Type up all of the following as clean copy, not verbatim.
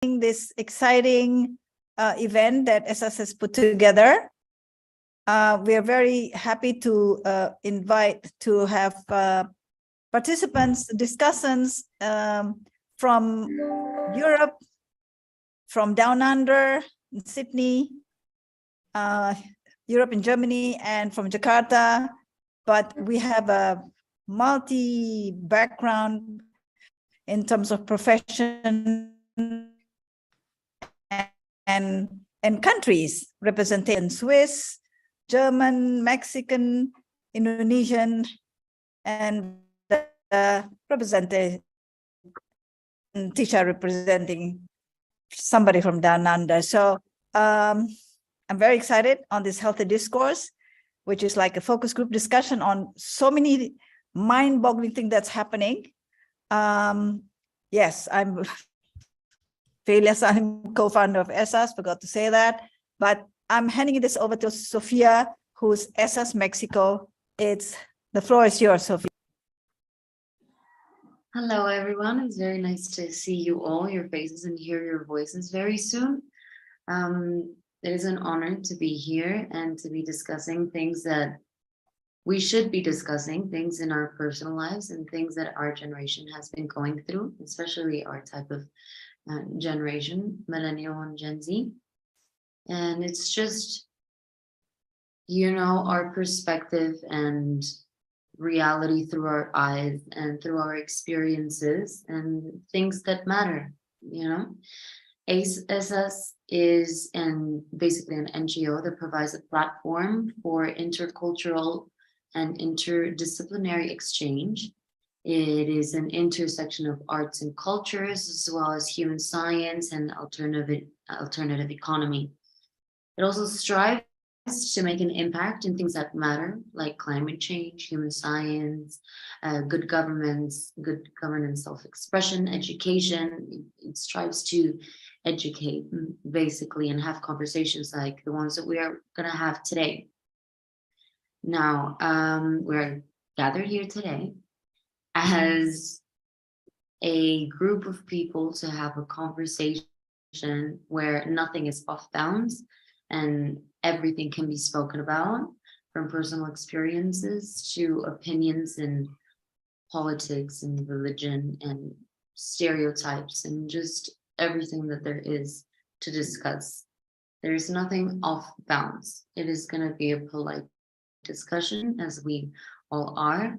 this exciting event that SS has put together. We are very happy to invite to have participants, discussants from Europe, from down under, in Sydney, Europe and Germany, and from Jakarta. But we have a multi-background in terms of profession and countries represented: Swiss, German, Mexican, Indonesian, and represented teacher representing somebody from down under. So I'm very excited on this healthy discourse, which is like a focus group discussion on so many mind-boggling things that's happening. Yes, I'm Felias, I'm co-founder of ESAS, forgot to say that, but I'm handing this over to Sofia, who's ESAS Mexico. The floor is yours, Sofia. Hello, everyone. It's very nice to see you all, your faces, and hear your voices very soon. It is an honor to be here and to be discussing things that we should be discussing, things in our personal lives and things that our generation has been going through, especially our type of generation, millennial and Gen Z. And it's just, you know, our perspective and reality through our eyes and through our experiences and things that matter, you know. ESAS is basically an NGO that provides a platform for intercultural and interdisciplinary exchange. It is an intersection of arts and cultures, as well as human science and alternative economy. It also strives to make an impact in things that matter, like climate change, human science, good governance, self-expression, education. It strives to educate, basically, and have conversations like the ones that we are going to have today. Now, we're gathered here today as a group of people to have a conversation where nothing is off bounds and everything can be spoken about, from personal experiences to opinions in politics and religion and stereotypes and just everything that there is to discuss. There's nothing off bounds. It is going to be a polite discussion, as we all are.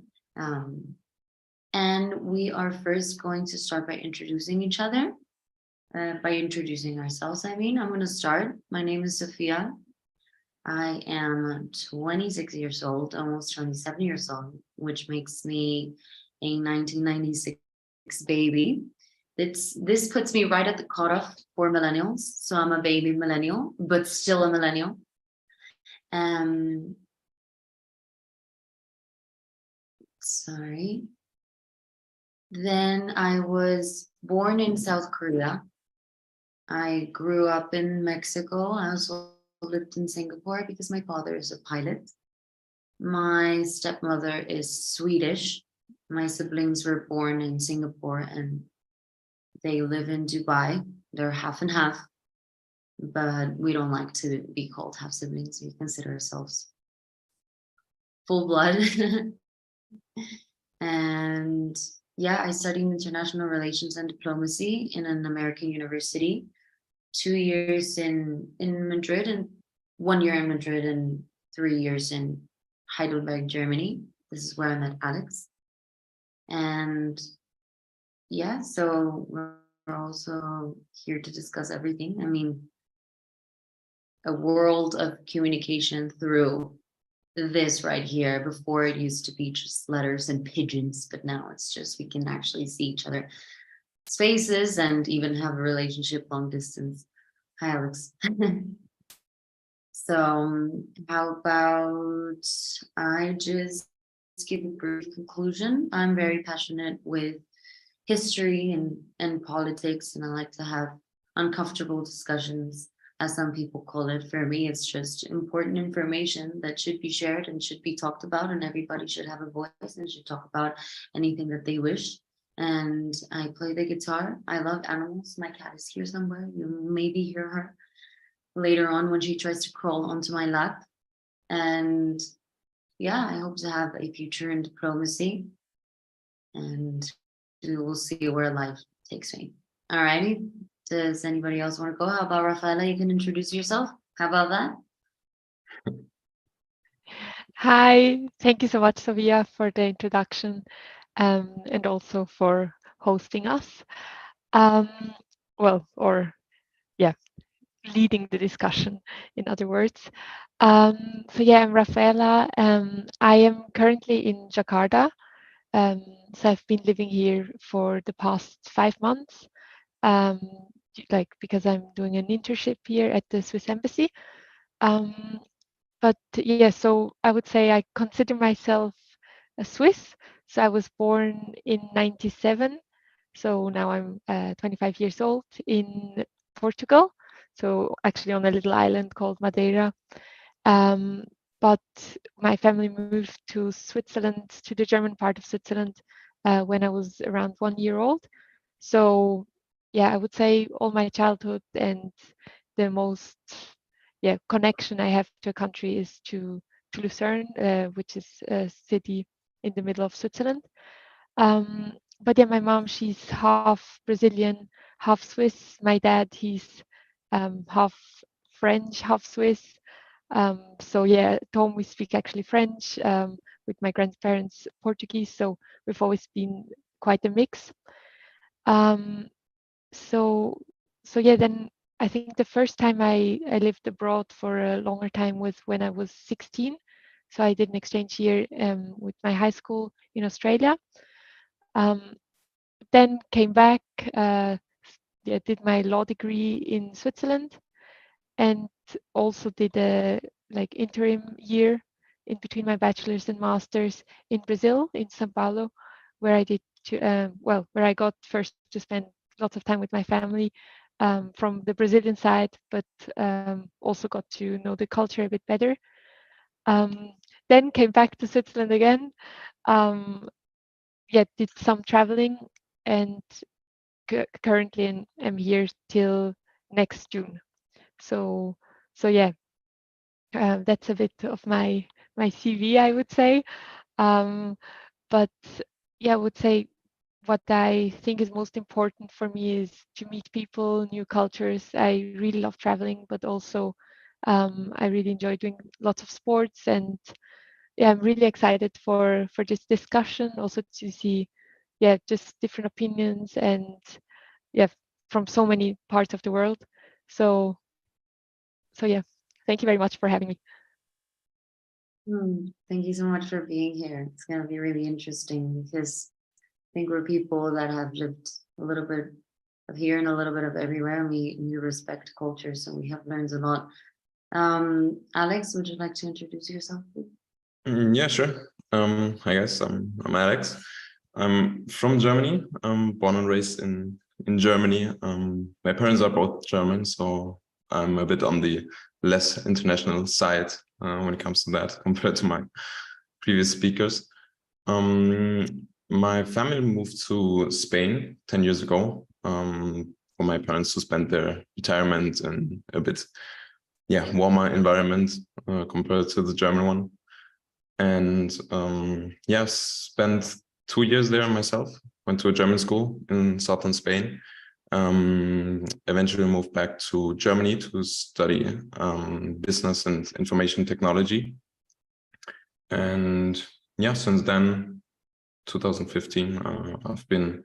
And we are first going to start by introducing each other. By introducing ourselves, I mean. I'm going to start. My name is Sofia. I am 26 years old, almost 27 years old, which makes me a 1996 baby. This puts me right at the cutoff for millennials. So I'm a baby millennial, but still a millennial. Sorry. Then I was born in South Korea. I grew up in Mexico. I also lived in Singapore because my father is a pilot. My stepmother is Swedish. My siblings were born in Singapore and they live in Dubai. They're half and half, but we don't like to be called half siblings. We consider ourselves full blood. And yeah, I studied international relations and diplomacy in an American university. 2 years in Madrid, and 1 year in Madrid and 3 years in Heidelberg, Germany. This is where I met Alex. And yeah, so we're also here to discuss everything. I mean, a world of communication through this right here. Before, it used to be just letters and pigeons, but now it's just we can actually see each other faces and even have a relationship long distance. Hi, Alex. So how about I just give a brief conclusion? I'm very passionate with history and politics, and I like to have uncomfortable discussions, as some people call it. For me, it's just important information that should be shared and should be talked about, and everybody should have a voice and should talk about anything that they wish. and I play the guitar. I love animals. My cat is here somewhere. You maybe hear her later on when she tries to crawl onto my lap. And yeah, I hope to have a future in diplomacy, and we will see where life takes me. Alrighty. Does anybody else want to go? How about Rafaela? You can introduce yourself. How about that? Hi, thank you so much, Sofia, for the introduction and also for hosting us. Um, or yeah, leading the discussion, in other words. So yeah, I'm Rafaela. I am currently in Jakarta. So I've been living here for the past 5 months, um, like because I'm doing an internship here at the Swiss Embassy. But yeah, so I would say I consider myself a Swiss. So I was born in 97. So now I'm 25 years old in Portugal. So actually on a little island called Madeira. Um, but my family moved to Switzerland, to the German part of Switzerland, when I was around 1 year old. So yeah, I would say all my childhood and the most connection I have to a country is to Lucerne, which is a city in the middle of Switzerland. But yeah, my mom, she's half Brazilian, half Swiss. My dad, he's half French, half Swiss. So yeah, at home we speak actually French, with my grandparents Portuguese. So we've always been quite a mix. Um, so so yeah, then I think the first time I lived abroad for a longer time was when I was 16. So I did an exchange year with my high school in Australia. Um, then came back, did my law degree in Switzerland, and also did a like interim year in between my bachelor's and master's in Brazil, in São Paulo, where I did where I got first to spend lots of time with my family from the Brazilian side, but also got to know the culture a bit better. Then came back to Switzerland again. Um, did some traveling, and currently am here till next June. So so yeah, that's a bit of my CV, I would say. Um, but yeah, I would say what I think is most important for me is to meet people, new cultures. I really love traveling, but also I really enjoy doing lots of sports, and yeah, I'm really excited for this discussion, also to see just different opinions and yeah from so many parts of the world. So yeah, thank you very much for having me. Thank you so much for being here. It's going to be really interesting because I think we're people that have lived a little bit of here and a little bit of everywhere, and we respect culture, so we have learned a lot. Alex, would you like to introduce yourself, please? Yeah, sure. Hi guys, I'm Alex. I'm from Germany. I'm born and raised in Germany. My parents are both German, so I'm a bit on the less international side when it comes to that compared to my previous speakers. My family moved to Spain 10 years ago for my parents to spend their retirement in a bit warmer environment compared to the German one. And spent 2 years there myself. Went to a German school in southern Spain. Eventually moved back to Germany to study business and information technology. And since then, 2015, I've been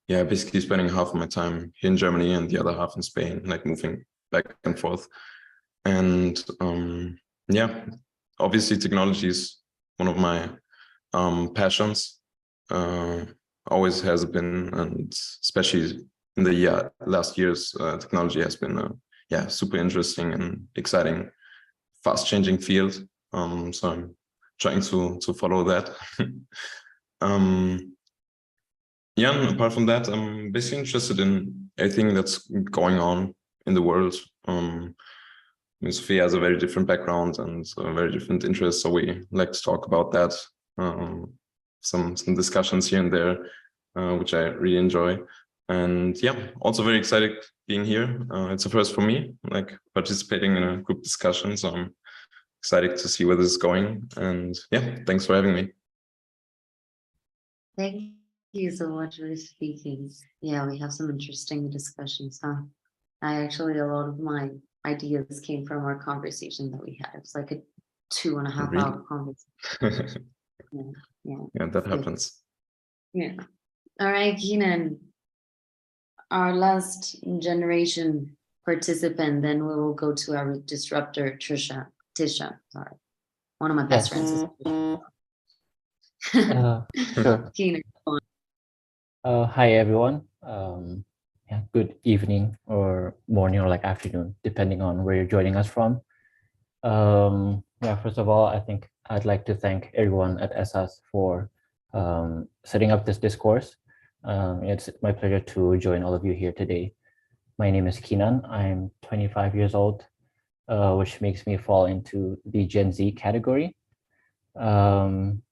basically spending half of my time here in Germany and the other half in Spain, like moving back and forth. And obviously technology is one of my passions, always has been, and especially in the last years, technology has been super interesting and exciting, fast changing field. So I'm trying to follow that. And apart from that, I'm basically interested in everything that's going on in the world. Sophia has a very different background and very different interests, so we like to talk about that. Some discussions here and there. which I really enjoy. And yeah, also very excited being here. It's a first for me, like participating in a group discussion. So I'm excited to see where this is going. And yeah, thanks for having me. Thank you so much for speaking. Yeah, we have some interesting discussions, huh? A lot of my ideas came from our conversation that we had. It was like a 2.5 Really? hour conversation. Yeah, that happens. Yeah. All right, Keenan. Our last generation participant, then we will go to our disruptor, Tisha, sorry. One of my best friends is Sure. Keenan. Hi, everyone. Yeah, good evening or morning or like afternoon, depending on where you're joining us from. Yeah, first of all, I think I'd like to thank everyone at ESAS for setting up this discourse. It's my pleasure to join all of you here today. My name is Keenan. I'm 25 years old, which makes me fall into the Gen Z category. I'm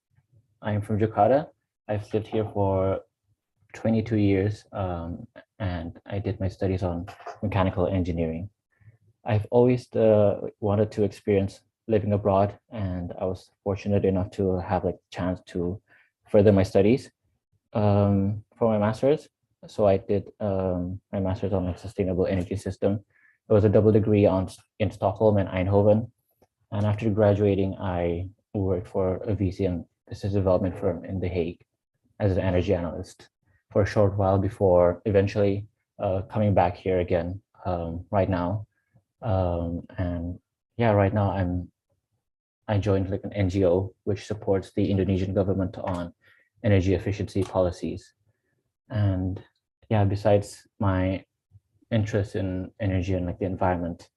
from Jakarta. I've lived here for 22 years, and I did my studies on mechanical engineering. I've always wanted to experience living abroad, and I was fortunate enough to have like the chance to further my studies for my master's. So I did my master's on like sustainable energy system. It was a double degree in Stockholm and Eindhoven. And after graduating, I worked for a VC and business development firm in The Hague as an energy analyst for a short while before eventually coming back here again right now. And yeah, right now I joined like an NGO which supports the Indonesian government on energy efficiency policies. And yeah, besides my interest in energy and like the environment,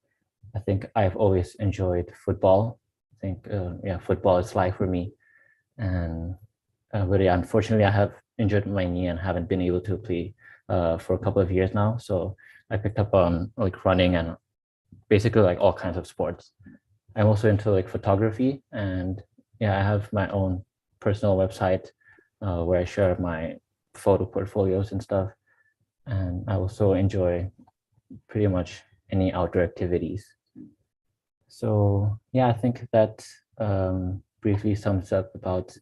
I think I've always enjoyed football. I think yeah, football is life for me. And but yeah, unfortunately, I have injured my knee and haven't been able to play for a couple of years now. So I picked up on like running and basically like all kinds of sports. I'm also into like photography, and yeah, I have my own personal website where I share my photo portfolios and stuff. And I also enjoy pretty much any outdoor activities. So yeah, I think that briefly sums up about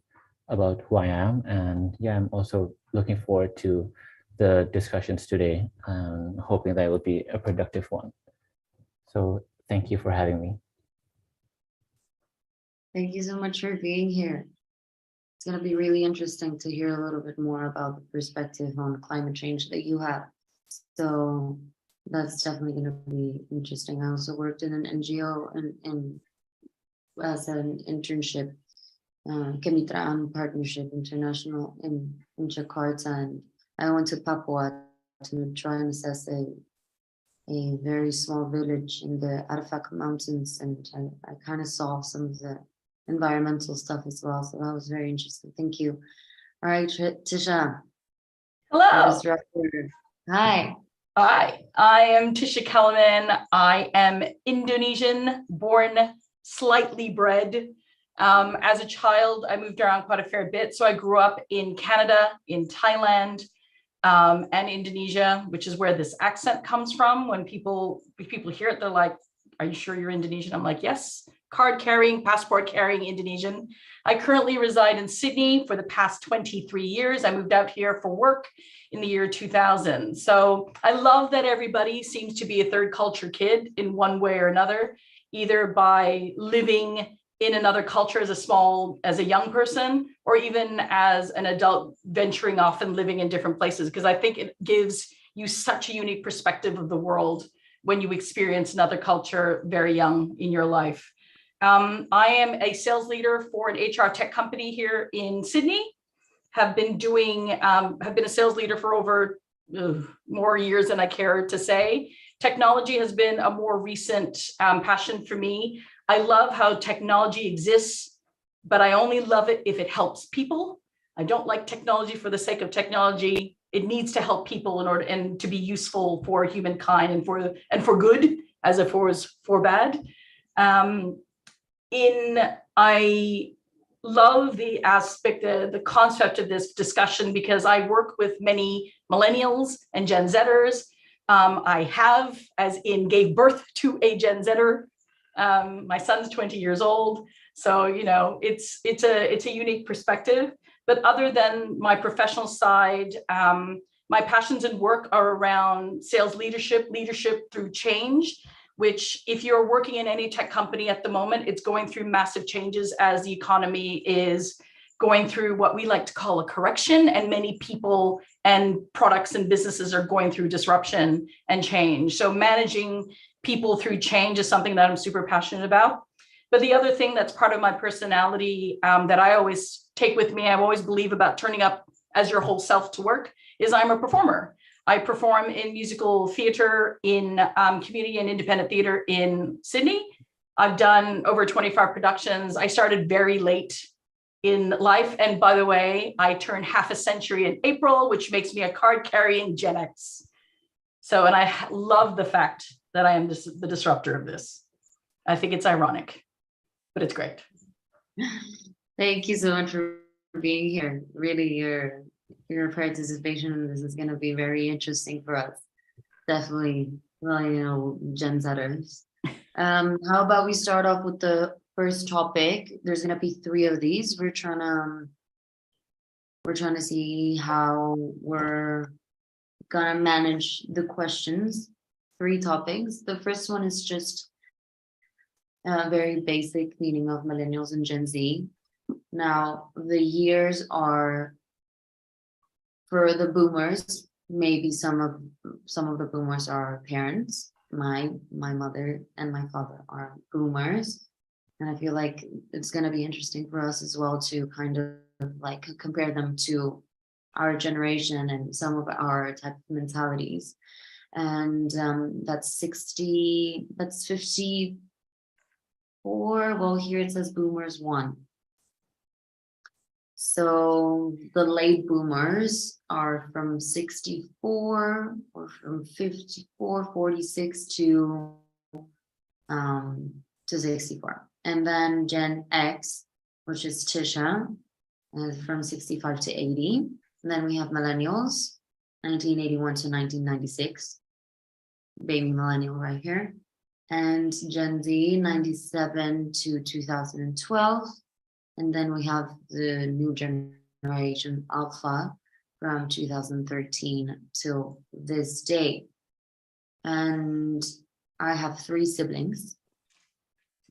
who I am. And yeah, I'm also looking forward to the discussions today and hoping that it will be a productive one. So thank you for having me. Thank you so much for being here. It's going to be really interesting to hear a little bit more about the perspective on climate change that you have. So that's definitely going to be interesting. I also worked in an NGO and as an internship, Kemitraan Partnership International in Jakarta, and I went to Papua to try and assess a very small village in the Arafak Mountains, and I kind of saw some of the environmental stuff as well. So that was very interesting. Thank you. All right, Tisha. Hello. Hi. Hi, I am Tisha Kellerman. I am Indonesian, born, slightly bred. As a child, I moved around quite a fair bit. So I grew up in Canada, in Thailand, and Indonesia, which is where this accent comes from. When people hear it, they're like, "Are you sure you're Indonesian?" I'm like, "Yes." Card carrying, passport carrying Indonesian. I currently reside in Sydney for the past 23 years. I moved out here for work in the year 2000. So I love that everybody seems to be a third culture kid in one way or another, either by living in another culture as a young person, or even as an adult venturing off and living in different places, because I think it gives you such a unique perspective of the world when you experience another culture very young in your life. I am a sales leader for an HR tech company here in Sydney. Have been a sales leader for over more years than I care to say. Technology has been a more recent passion for me. I love how technology exists, but I only love it if it helps people. I don't like technology for the sake of technology. It needs to help people in order and to be useful for humankind and for good as if it was for bad. I love the aspect, the concept of this discussion, because I work with many millennials and Gen Zers. I have, as in gave birth to a Gen Zer. My son's 20 years old. So, you know, it's a unique perspective. But other than my professional side, my passions and work are around sales leadership through change, which if you're working in any tech company at the moment, it's going through massive changes as the economy is going through what we like to call a correction, and many people and products and businesses are going through disruption and change. So managing people through change is something that I'm super passionate about. But the other thing that's part of my personality that I always take with me, I always believe about turning up as your whole self to work, is I'm a performer. I perform in musical theater, in community and independent theater in Sydney. I've done over 25 productions. I started very late in life. And by the way, I turned half a century in April, which makes me a card-carrying Gen X. So, and I love the fact that I am the disruptor of this. I think it's ironic, but it's great. Thank you so much for being here. Really, your participation in this is going to be very interesting for us. Definitely, well, you know, Gen Zers. How about we start off with the first topic? There's going to be 3 of these. We're trying to see how we're gonna manage the questions. 3 topics. The first one is just a very basic meaning of millennials and Gen Z. Now, the years are for the boomers. Maybe some of the boomers are parents. My mother and my father are boomers, and I feel like it's going to be interesting for us as well to kind of like compare them to our generation and some of our type of mentalities. And that's 54. Well, here it says boomers 1. So the late boomers are from 64 or from 54, 46 to 64. And then Gen X, which is Tisha, from 65 to 80. And then we have millennials, 1981 to 1996. Baby millennial right here. And Gen Z, 97 to 2012. And then we have the new generation Alpha from 2013 till this day. And I have 3 siblings.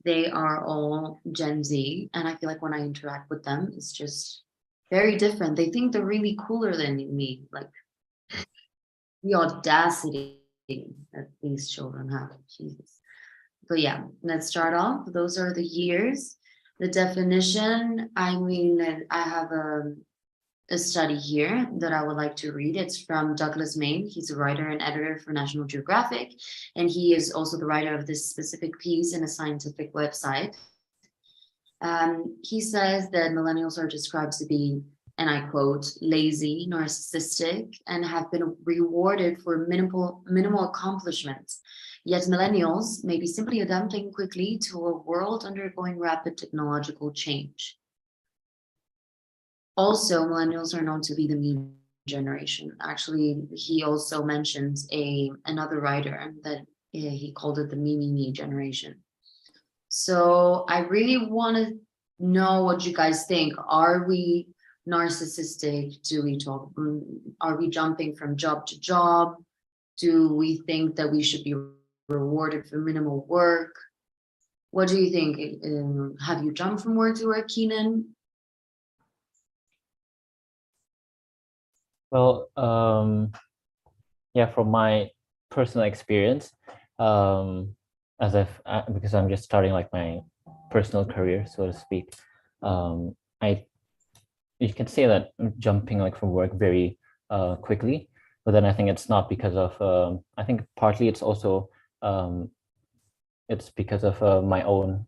They are all Gen Z. And I feel like when I interact with them, it's just very different. They think they're really cooler than me. Like the audacity that these children have. Jesus. But yeah, let's start off. Those are the years. The definition, I mean, I have a study here that I would like to read. It's from Douglas Main. He's a writer and editor for National Geographic, and he is also the writer of this specific piece in a scientific website. He says that millennials are described to be, and I quote, lazy, narcissistic, and have been rewarded for minimal accomplishments. Yet millennials may be simply adapting quickly to a world undergoing rapid technological change. Also, millennials are known to be the me generation. Actually, he also mentions another writer that he called it the me generation. So I really want to know what you guys think. Are we narcissistic? Are we jumping from job to job? Do we think that we should be rewarded for minimal work? What do you think? Have you jumped from work to work, Keenan? Well, yeah, from my personal experience, because I'm just starting like my personal career, so to speak, you can say that I'm jumping like from work very quickly, but then I think it's not because of I think partly it's also it's because of my own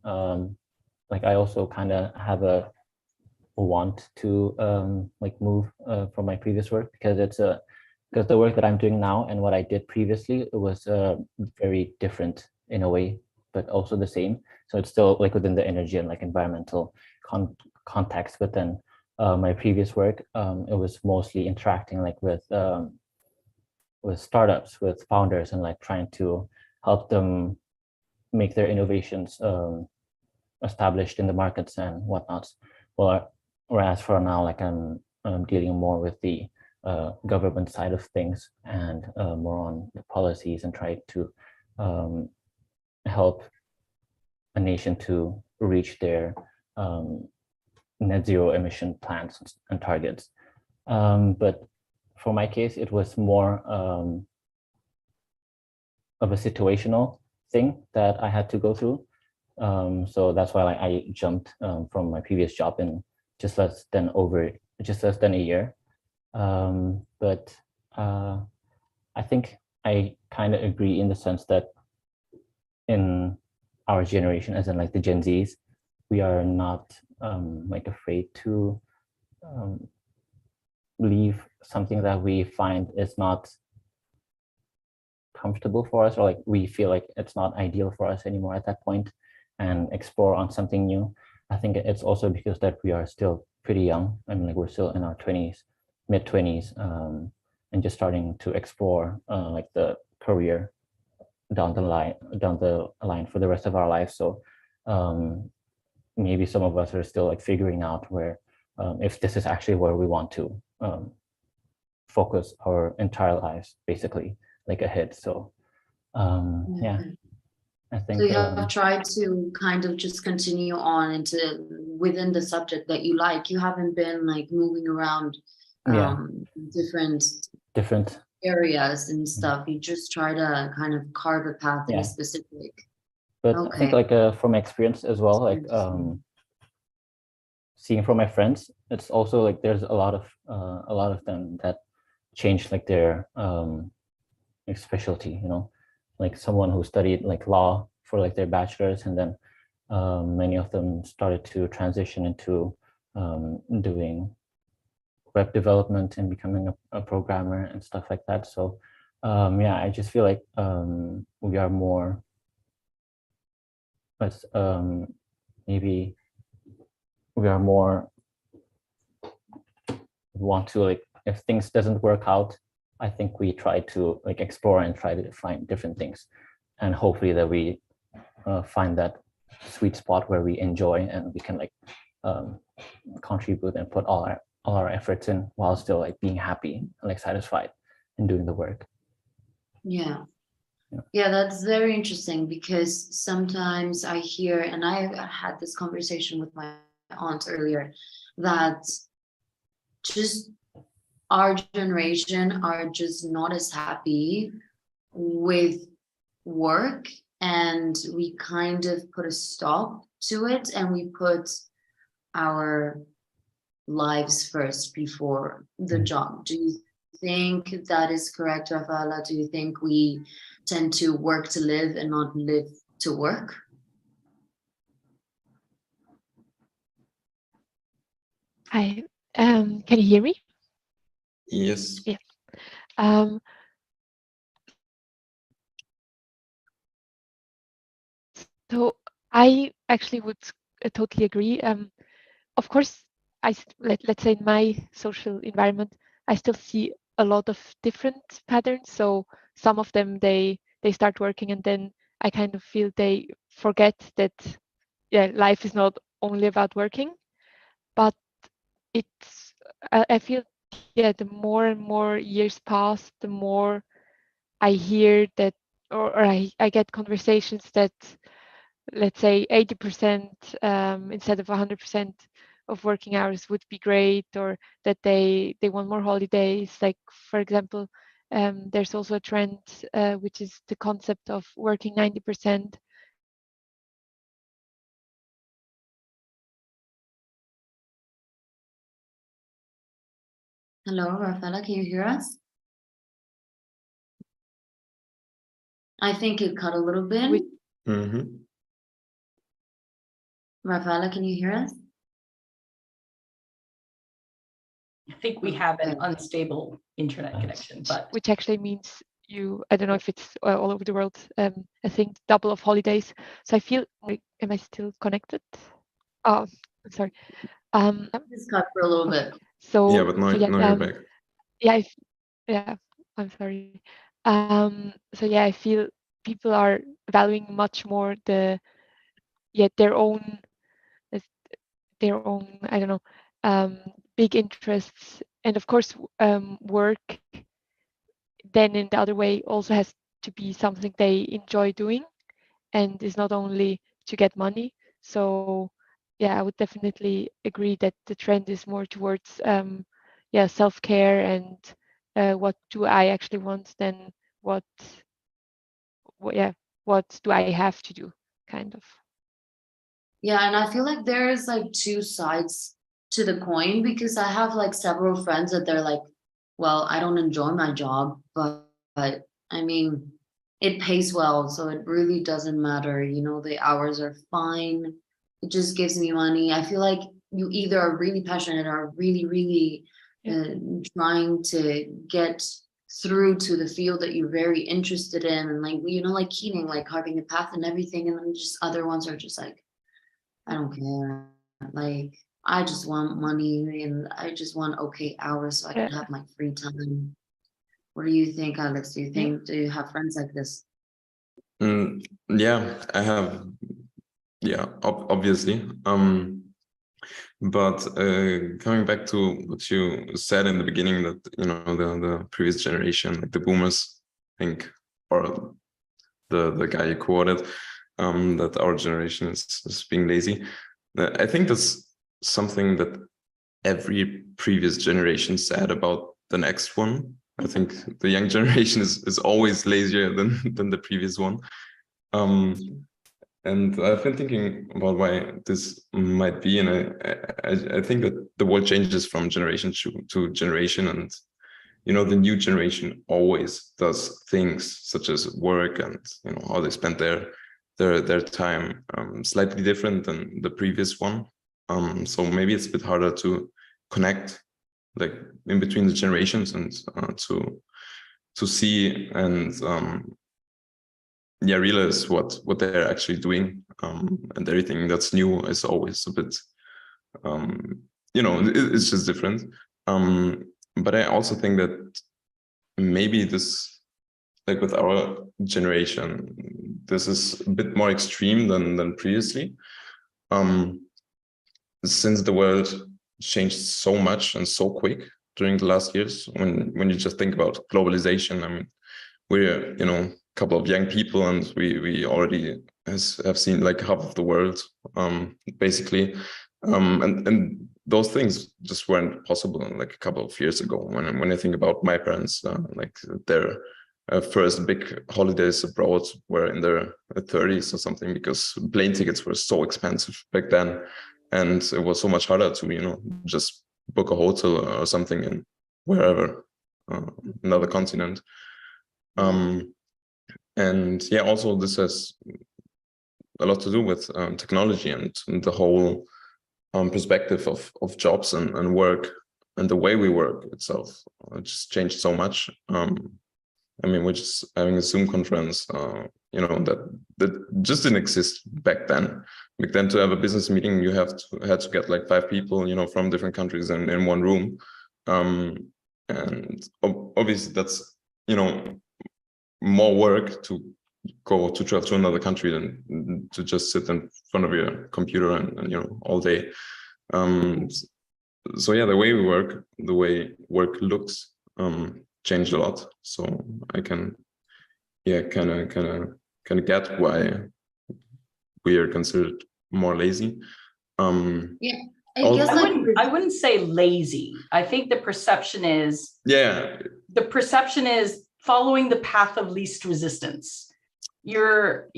like I also kind of have a want to like move from my previous work, because because the work that I'm doing now and what I did previously, it was very different in a way, but also the same. So it's still like within the energy and like environmental context within my previous work. It was mostly interacting like with startups, with founders, and like trying to help them make their innovations established in the markets and whatnot. Well, whereas for now, like I'm dealing more with the government side of things and more on the policies, and try to help a nation to reach their net zero emission plans and targets. But for my case, it was more of a situational thing that I had to go through. So that's why like, I jumped from my previous job in just less than a year. But I think I kind of agree in the sense that in our generation, as in like the Gen Zs, we are not like afraid to leave something that we find is not comfortable for us, or like we feel like it's not ideal for us anymore at that point, and explore on something new. I think it's also because that we are still pretty young. I mean, like we're still in our 20s, mid 20s, and just starting to explore like the career down the line for the rest of our lives. So maybe some of us are still like figuring out where if this is actually where we want to focus our entire lives, basically, like ahead. So yeah, I think So you have tried to kind of just continue on into within the subject that you like. You haven't been like moving around different areas and stuff. You just try to kind of carve a path in a specific. But I think like from experience as well, like seeing from my friends, it's also like there's a lot of them that changed like their like specialty, you know, like someone who studied like law for like their bachelor's, and then many of them started to transition into doing web development and becoming a programmer and stuff like that. So yeah, I just feel like we are more, let's maybe we are more want to like, if things doesn't work out, I think we try to like explore and try to find different things, and hopefully that we find that sweet spot where we enjoy and we can like contribute and put all our efforts in while still like being happy and like satisfied in doing the work. Yeah, that's very interesting, because sometimes I hear, and I had this conversation with my aunt earlier, that just our generation are just not as happy with work, and we kind of put a stop to it, and we put our lives first before the job. Do you think that is correct, Rafaela? Do you think we tend to work to live and not live to work? Can you hear me? Yes. Yeah. So I actually would totally agree. Of course, let's say in my social environment, I still see a lot of different patterns. So some of them they start working, and then I kind of feel they forget that life is not only about working. But it's I feel the more and more years pass, the more I hear that, or I get conversations that, let's say 80% instead of 100% of working hours would be great, or that they want more holidays. Like, for example, there's also a trend which is the concept of working 90%. Hello, Rafaela, can you hear us? I think it cut a little bit. Rafaela, can you hear us? I think we have an unstable internet connection, but Which actually means I don't know if it's all over the world, I think double of holidays. So I feel like, am I still connected? Oh, sorry. Just cut for a little bit. So, Yeah, but now, so yeah, now you're back. yeah, yeah, I'm sorry. So yeah, I feel people are valuing much more their own, I don't know, big interests, and of course, work. Then in the other way also has to be something they enjoy doing, and is not only to get money. So yeah, I would definitely agree that the trend is more towards yeah, self-care and what do I actually want than what yeah, what do I have to do, kind of. Yeah, and I feel like there's like two sides to the coin, because I have like several friends that they're like, well, I don't enjoy my job, but I mean, it pays well, so it really doesn't matter. You know, the hours are fine. It just gives me money. I feel like you either are really passionate or really, really Yeah. trying to get through to the field that you're very interested in, and like, you know, like Keating, like carving a path and everything, and then just other ones are just like, I don't care. Like, I just want money and I just want okay hours so I can Yeah. have my free time. What do you think, Alex? Do you Yeah. think, do you have friends like this? Yeah, I have. Yeah, obviously. But coming back to what you said in the beginning, that the previous generation, like the boomers, I think, or the guy you quoted, that our generation is being lazy. I think that's something that every previous generation said about the next one. I think the young generation is always lazier than the previous one. And I've been thinking about why this might be, and I think that the world changes from generation to generation, and the new generation always does things such as work and how they spend their time slightly different than the previous one. So maybe it's a bit harder to connect, like in between the generations, and to see and realize what they're actually doing, and everything that's new is always a bit it's just different. But I also think that maybe this, like with our generation, this is a bit more extreme than previously, since the world changed so much and so quick during the last years. When you just think about globalization, I mean, we're a couple of young people, and we already have seen like half of the world, basically, and those things just weren't possible like a couple of years ago. When I think about my parents, like their first big holidays abroad were in their 30s or something, because plane tickets were so expensive back then, and it was so much harder to just book a hotel or something in wherever, another continent. And yeah, also this has a lot to do with technology and the whole perspective of jobs and work, and the way we work itself. It just changed so much. I mean, we're just having a Zoom conference, that just didn't exist back then. Back then, to have a business meeting, you had to get like 5 people, from different countries in one room. And obviously that's, more work to go to travel to another country than to just sit in front of your computer and all day. So yeah, the way we work, the way work looks, changed a lot. So I can kind of get why we are considered more lazy. Yeah, I guess I wouldn't say lazy. I think the perception is following the path of least resistance. To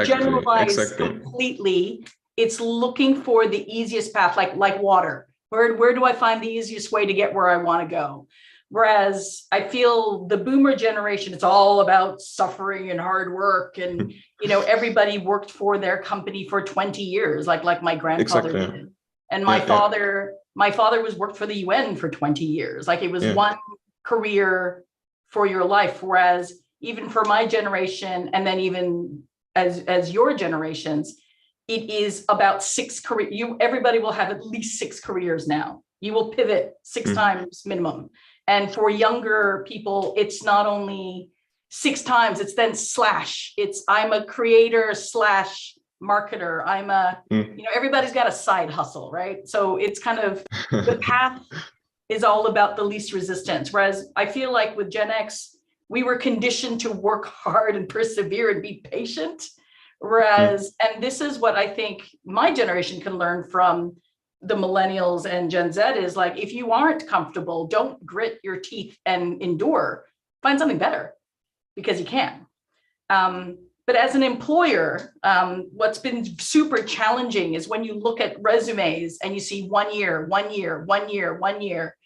generalize completely, it's looking for the easiest path, like water. Where do I find the easiest way to get where I want to go? Whereas I feel the boomer generation, it's all about suffering and hard work, and everybody worked for their company for 20 years, like my grandfather did. And my father was worked for the UN for 20 years. Like, it was one career for your life. Whereas even for my generation, and then even as your generations, it is about everybody will have at least 6 careers now. You will pivot 6 times minimum. And for younger people, it's not only 6 times, it's then slash. I'm a creator slash marketer. Everybody's got a side hustle, right? So it's kind of the path is all about the least resistance. Whereas I feel like with Gen X, we were conditioned to work hard and persevere and be patient. Whereas, and this is what I think my generation can learn from the millennials and Gen Z is like, if you aren't comfortable, don't grit your teeth and endure, find something better because you can. But as an employer, what's been super challenging is when you look at resumes and you see 1 year, 1 year, 1 year, 1 year,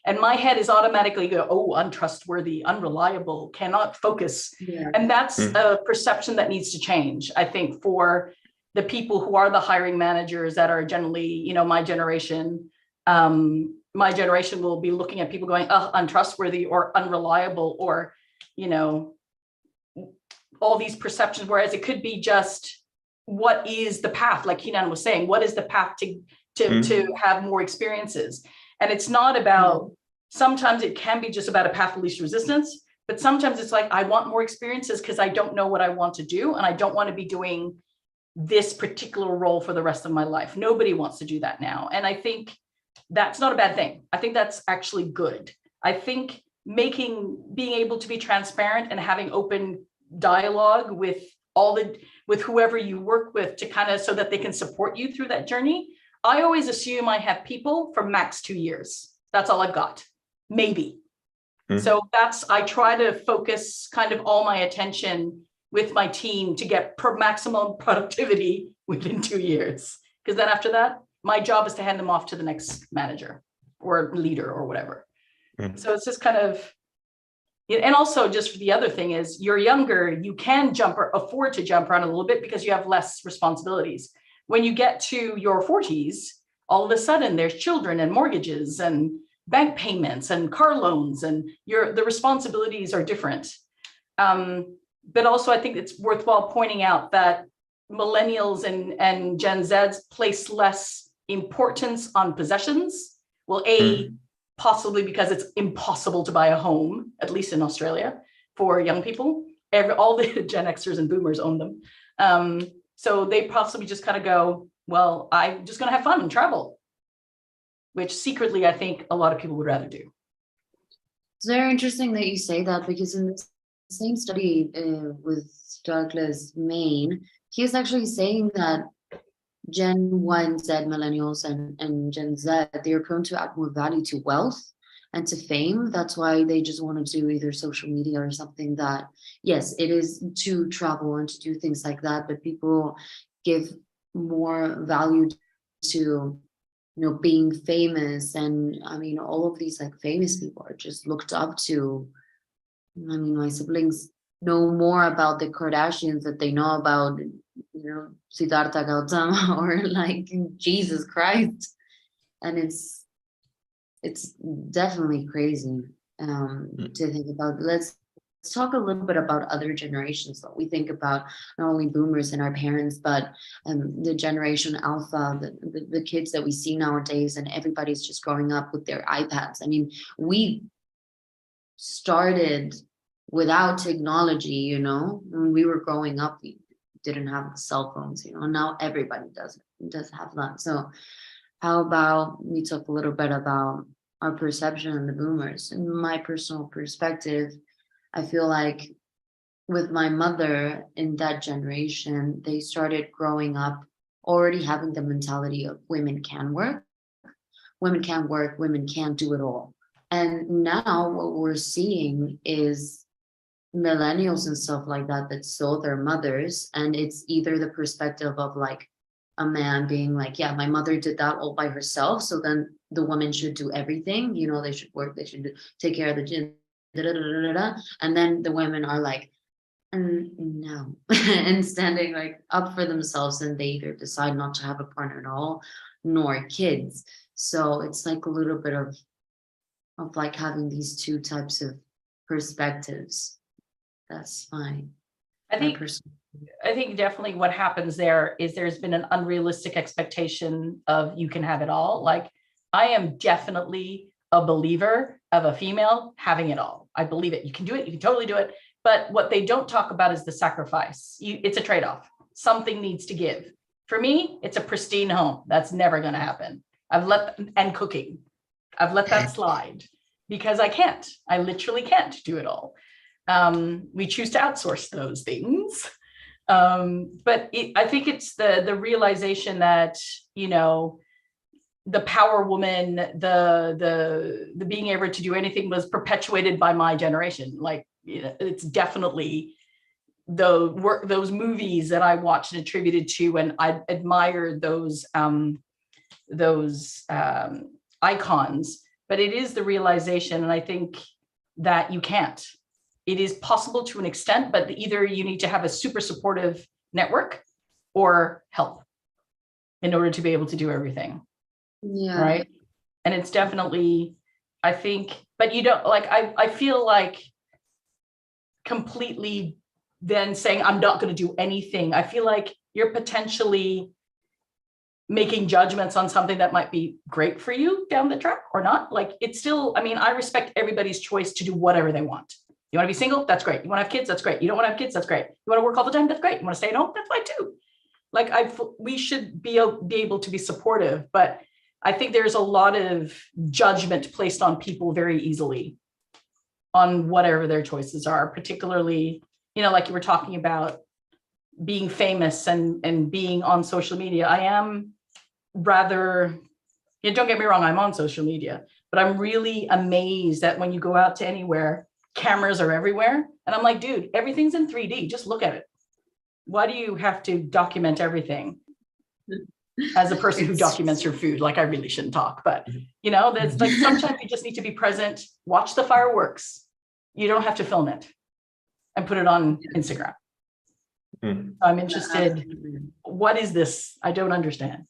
and my head is automatically go, oh, untrustworthy, unreliable, cannot focus. Yeah. And that's a perception that needs to change, I think, for the people who are the hiring managers that are generally, my generation. My generation will be looking at people going, oh, untrustworthy or unreliable or, all these perceptions, whereas it could be just what is the path, like Kenan was saying, what is the path to have more experiences? And it's not about, sometimes it can be just about a path of least resistance, but sometimes it's like, I want more experiences because I don't know what I want to do. And I don't want to be doing this particular role for the rest of my life. Nobody wants to do that now. And I think that's not a bad thing. I think that's actually good. I think being able to be transparent and having open dialogue with whoever you work with to kind of so that they can support you through that journey. I always assume I have people for max 2 years. That's all I've got, maybe. So I try to focus kind of all my attention with my team to get maximum productivity within 2 years. Because then after that, my job is to hand them off to the next manager or leader or whatever. So it's just kind of, and also just for the other thing is you're younger, you can afford to jump around a little bit because you have less responsibilities. When you get to your 40s, all of a sudden there's children and mortgages and bank payments and car loans and the responsibilities are different. But also I think it's worthwhile pointing out that millennials and Gen Zs place less importance on possessions. Well, possibly because it's impossible to buy a home, at least in Australia, for young people. All the Gen Xers and boomers own them. So they possibly just kind of go, well, I'm just going to have fun and travel, which secretly I think a lot of people would rather do. It's very interesting that you say that because in the same study with Douglas Main, he is actually saying that Gen Y, Z, millennials, and Gen Z, they're prone to add more value to wealth and to fame. That's why they just want to do either social media or something that, yes, it is to travel and to do things like that, but people give more value to, being famous. And I mean, all of these like famous people are just looked up to. I mean, my siblings know more about the Kardashians that they know about, Siddhartha Gautama or like Jesus Christ. And it's definitely crazy to think about. Let's talk a little bit about other generations that we think about, not only boomers and our parents, but the generation alpha, the kids that we see nowadays, and everybody's just growing up with their iPads. I mean, we started without technology, when we were growing up, we didn't have cell phones, now everybody does have that. So how about we talk a little bit about our perception of the boomers? In my personal perspective, I feel like with my mother in that generation, they started growing up already having the mentality of women can work, women can't do it all. And now what we're seeing is millennials and stuff like that saw their mothers, and it's either the perspective of like a man being like, yeah, my mother did that all by herself, so then the woman should do everything, they should work, they should take care of the gym, and then the women are like, no, and standing like up for themselves, and they either decide not to have a partner at all nor kids. So it's like a little bit of like having these two types of perspectives. That's fine. I think I think definitely what happens there is there's been an unrealistic expectation of you can have it all. Like, I am definitely a believer of a female having it all. I believe it. You can do it. You can totally do it. But what they don't talk about is the sacrifice. It's a trade-off. Something needs to give. For me, it's a pristine home. That's never going to happen. And cooking. I've let that slide because I can't. I literally can't do it all. We choose to outsource those things. But I think it's the realization that, you know, the power woman, the being able to do anything was perpetuated by my generation. Like, you know, it's definitely those movies that I watched and attributed to, and I admired those icons. But it is the realization, and I think that you can't. It is possible to an extent, but either you need to have a super supportive network or help in order to be able to do everything. Yeah. Right. And it's definitely, I think, but you don't like, I feel like completely then saying, I'm not going to do anything. I feel like you're potentially making judgments on something that might be great for you down the track or not. Like, it's still, I mean, I respect everybody's choice to do whatever they want. You want to be single? That's great. You want to have kids? That's great. You don't want to have kids? That's great. You want to work all the time? That's great. You want to stay at home? That's fine too. Like, we should be able to be supportive, but I think there's a lot of judgment placed on people very easily on whatever their choices are, particularly, you know, like you were talking about being famous and being on social media. I am rather, you know, don't get me wrong, I'm on social media, but I'm really amazed that when you go out to anywhere, cameras are everywhere. And I'm like, dude, everything's in 3D. Just look at it. Why do you have to document everything? As a person who documents your food, like, I really shouldn't talk, but you know, there's like, sometimes you just need to be present, watch the fireworks. You don't have to film it and put it on Instagram. I'm interested. What is this? I don't understand.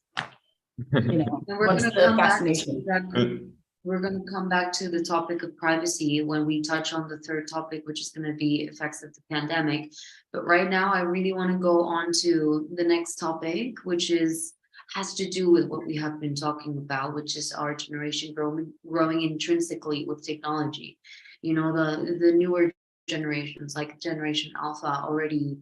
You know, And we're what's going the to come back fascination? we're going to come back to the topic of privacy when we touch on the third topic, which is going to be effects of the pandemic. But right now, I really want to go on to the next topic, which has to do with what we have been talking about, which is our generation growing intrinsically with technology. You know, the newer generations, like Generation Alpha, already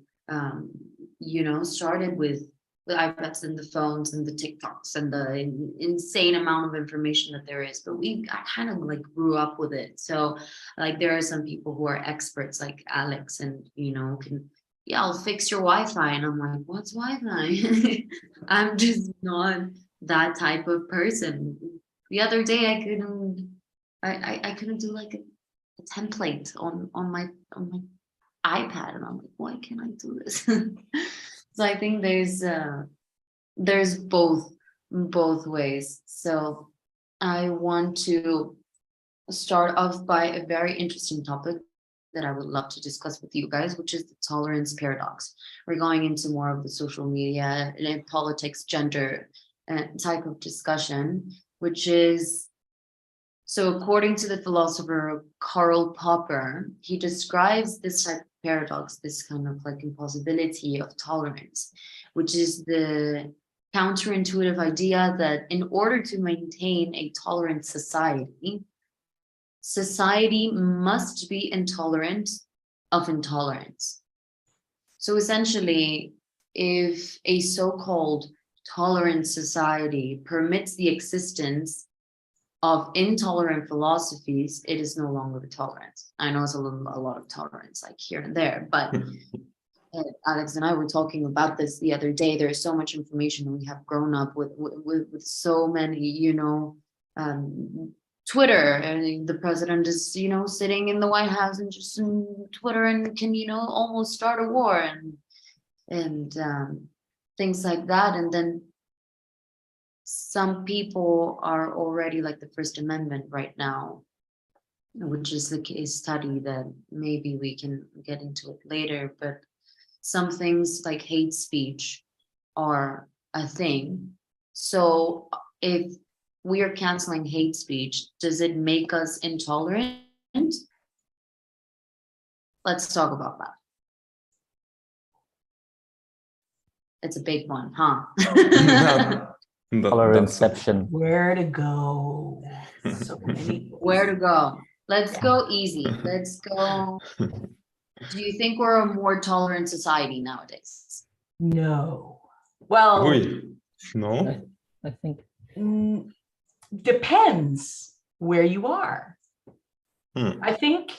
you know, started with the iPads and the phones and the TikToks and the insane amount of information that there is. But I kind of like grew up with it. So like, there are some people who are experts like Alex, and you know, I'll fix your Wi-Fi. And I'm like, what's Wi-Fi? I'm just not that type of person. The other day I couldn't do like a template on my iPad, and I'm like, why can't I do this? So I think there's both ways. So I want to start off by a very interesting topic that I would love to discuss with you guys, which is the tolerance paradox. We're going into more of the social media and politics, gender type of discussion, which is, so according to the philosopher Karl Popper, he describes this type of paradox, this kind of like impossibility of tolerance, which is the counterintuitive idea that in order to maintain a tolerant society must be intolerant of intolerance. So essentially, if a so-called tolerant society permits the existence of intolerant philosophies, it is no longer tolerance. I know it's a lot of tolerance, like here and there, but Alex and I were talking about this the other day. There's so much information. We have grown up with so many, you know, Twitter, and the president is, you know, sitting in the White House and just in Twitter and can, you know, almost start a war and things like that. And then some people are already like the First Amendment right now, which is the case study that maybe we can get into it later. But some things like hate speech are a thing. So if we are canceling hate speech, does it make us intolerant? Let's talk about that. It's a big one, huh? Toleranceception. Where to go? So many. Where to go? Let's go easy. Let's go. Do you think we're a more tolerant society nowadays? No. Well, No. I think. depends where you are. Hmm. I think,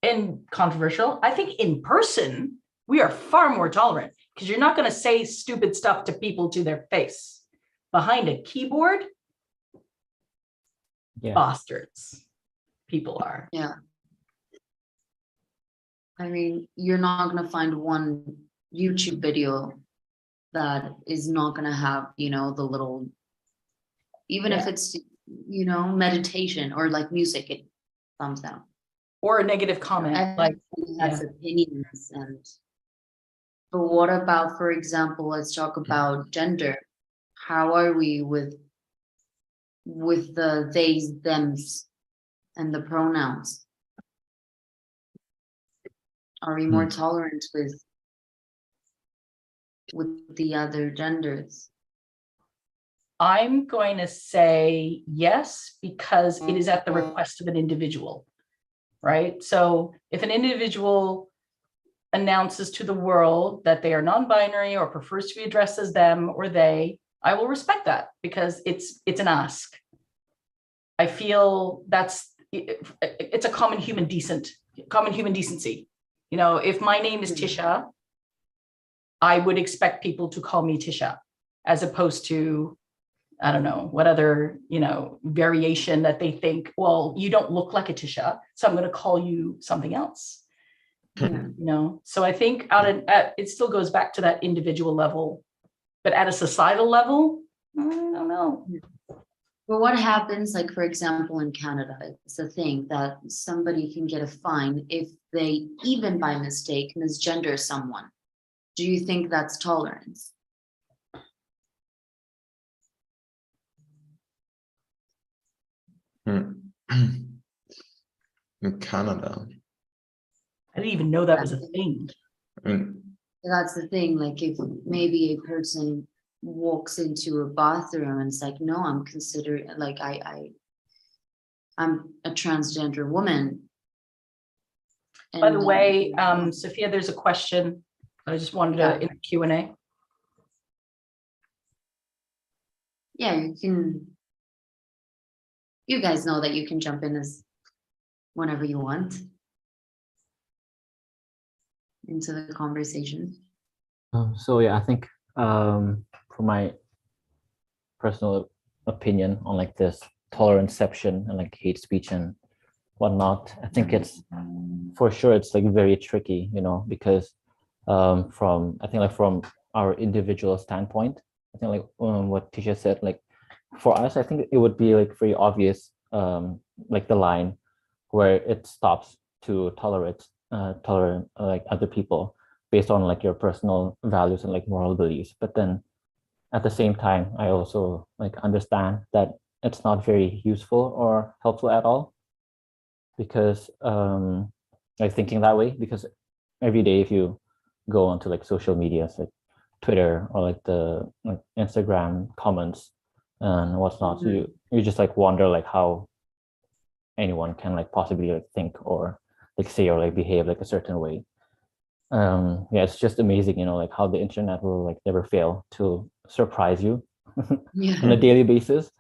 and controversial, I think in person, we are far more tolerant because you're not going to say stupid stuff to people to their face. Behind a keyboard, Yeah. bastards. People are. Yeah. I mean, you're not going to find one YouTube video that is not going to have, you know, the little, even if Yeah. it's, you know, meditation or like music, it thumbs down. Or a negative comment. Like, Everybody has opinions. But what about, for example, let's talk about gender. How are we with the theys, thems, and the pronouns? Are we more tolerant with the other genders? I'm going to say yes, because it is at the request of an individual, right? So if an individual announces to the world that they are non-binary or prefers to be addressed as them or they, I will respect that because it's an ask. I feel it's a common human decency. You know, if my name is Tisha, I would expect people to call me Tisha, as opposed to, I don't know, what other, you know, variation that they think, well, you don't look like a Tisha, so I'm going to call you something else. You know, so I think it still goes back to that individual level, but at a societal level, I don't know. But what happens, like, for example, in Canada, it's a thing that somebody can get a fine if they, even by mistake, misgender someone. Do you think that's tolerance? In Canada. I didn't even know that was a thing. I mean, That's the thing, like if maybe a person walks into a bathroom and it's like, no, I'm considered, like I'm a transgender woman. By the And way, Sophia, there's a question. I just wanted to in the Q&A. yeah, you guys know that you can jump in as whenever you want into the conversation. So yeah, I think from my personal opinion on like this toleranceception and like hate speech and whatnot, I think it's for sure it's like very tricky, you know, because from our individual standpoint, I think like what Tisha said, like for us, I think it would be like very obvious, like the line where it stops to tolerate like other people based on like your personal values and like moral beliefs. But then at the same time, I also like understand that it's not very useful or helpful at all, because like thinking that way, because every day if you go onto like social media, like Twitter or like the like Instagram comments and whatnot, so you just like wonder like how anyone can like possibly like think or like say or like behave like a certain way. Yeah, it's just amazing, you know, like how the internet will like never fail to surprise you on a daily basis.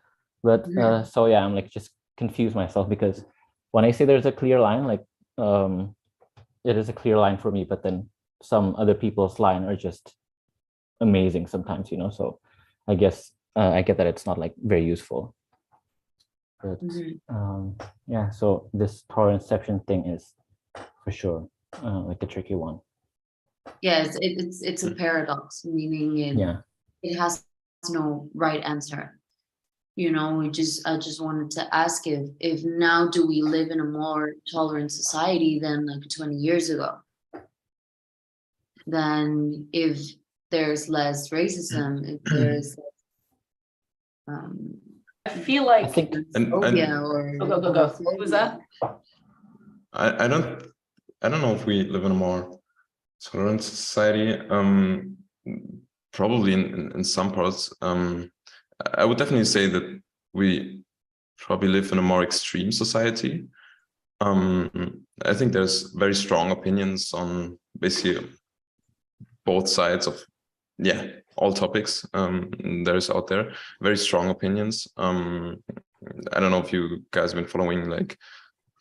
But so yeah, I'm like just confused myself, because when I say there's a clear line, like it is a clear line for me, but then some other people's line are just amazing sometimes, you know. So I guess I get that it's not like very useful. But yeah, so this toleranceception thing is for sure like a tricky one. Yes, it's a paradox, meaning it has no right answer. You know, I just wanted to ask if now do we live in a more tolerant society than like 20 years ago? Then if there's less racism, if there's I feel like I think xenophobia or go. Who's that? I don't know if we live in a more tolerant society. probably in some parts. I would definitely say that we probably live in a more extreme society. I think there's very strong opinions on basically both sides of all topics. There's out there very strong opinions. I don't know if you guys have been following like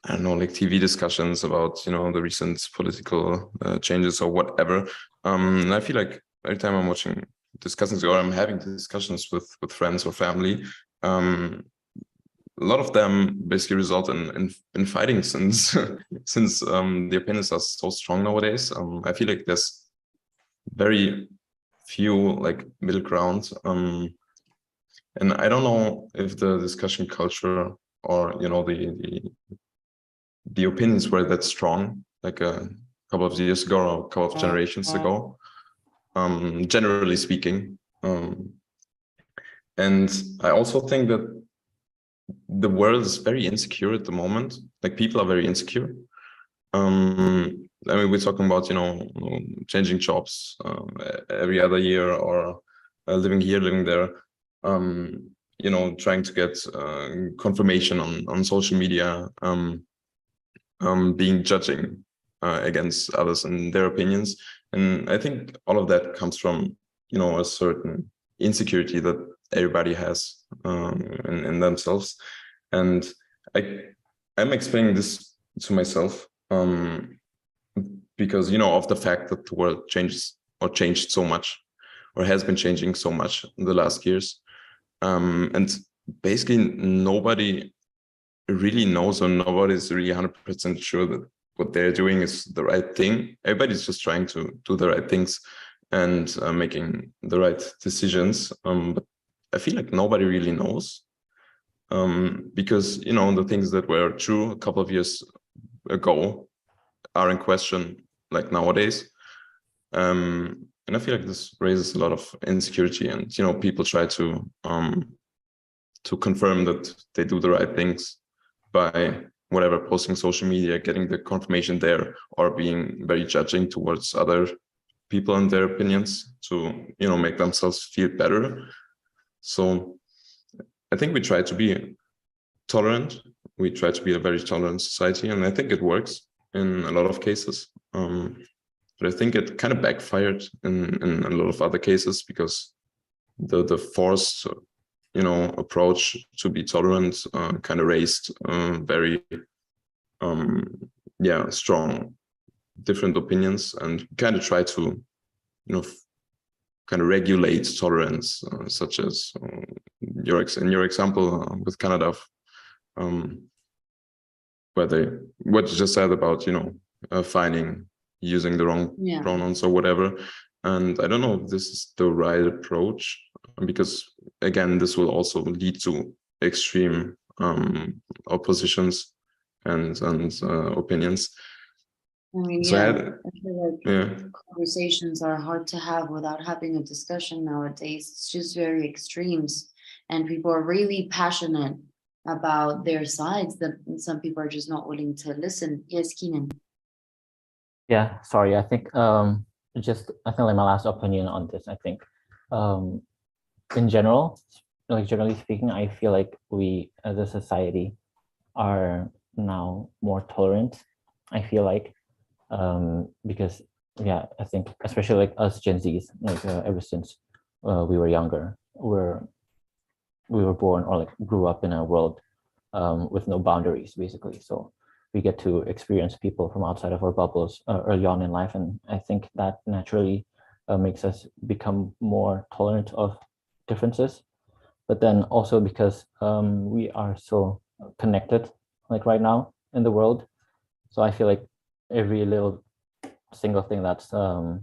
TV discussions about the recent political changes or whatever. And I feel like every time I'm watching discussions or I'm having discussions with friends or family, a lot of them basically result in fighting since the opinions are so strong nowadays. I feel like there's very few like middle ground. And I don't know if the discussion culture or the opinions were that strong like a couple of years ago or a couple of generations ago, generally speaking. And I also think that the world is very insecure at the moment. Like people are very insecure. I mean, we're talking about changing jobs every other year, or living here, living there. Trying to get confirmation on social media, being judging against others and their opinions. And I think all of that comes from a certain insecurity that everybody has in themselves. And I'm explaining this to myself because of the fact that the world changed so much, or has been changing so much in the last years. And basically nobody really knows, or nobody's really 100% sure that what they're doing is the right thing. Everybody's just trying to do the right things and making the right decisions. But I feel like nobody really knows, because the things that were true a couple of years ago are in question like nowadays. And I feel like this raises a lot of insecurity, and people try to confirm that they do the right things by whatever, posting social media, getting the confirmation there, or being very judging towards other people and their opinions to make themselves feel better. So I think we try to be tolerant. We try to be a very tolerant society, and I think it works in a lot of cases. But I think it kind of backfired in a lot of other cases, because the forced approach to be tolerant kind of raised very strong different opinions, and kind of try to kind of regulate tolerance, such as in your example with Canada, where what you just said about fining using the wrong pronouns or whatever. And I don't know if this is the right approach, because again, this will also lead to extreme oppositions and opinions. I mean, So I feel like conversations are hard to have without having a discussion nowadays. It's just very extremes, and people are really passionate about their sides that some people are just not willing to listen. Yes, Keenan. Yeah, sorry. I think like my last opinion on this. I think in general, like generally speaking, I feel like we as a society are now more tolerant. I feel like because I think especially like us Gen Zs, like ever since we were younger, we were born or like grew up in a world with no boundaries, basically. So we get to experience people from outside of our bubbles early on in life, and I think that naturally makes us become more tolerant of differences. But then also because we are so connected, like right now in the world, so I feel like every little single thing that's like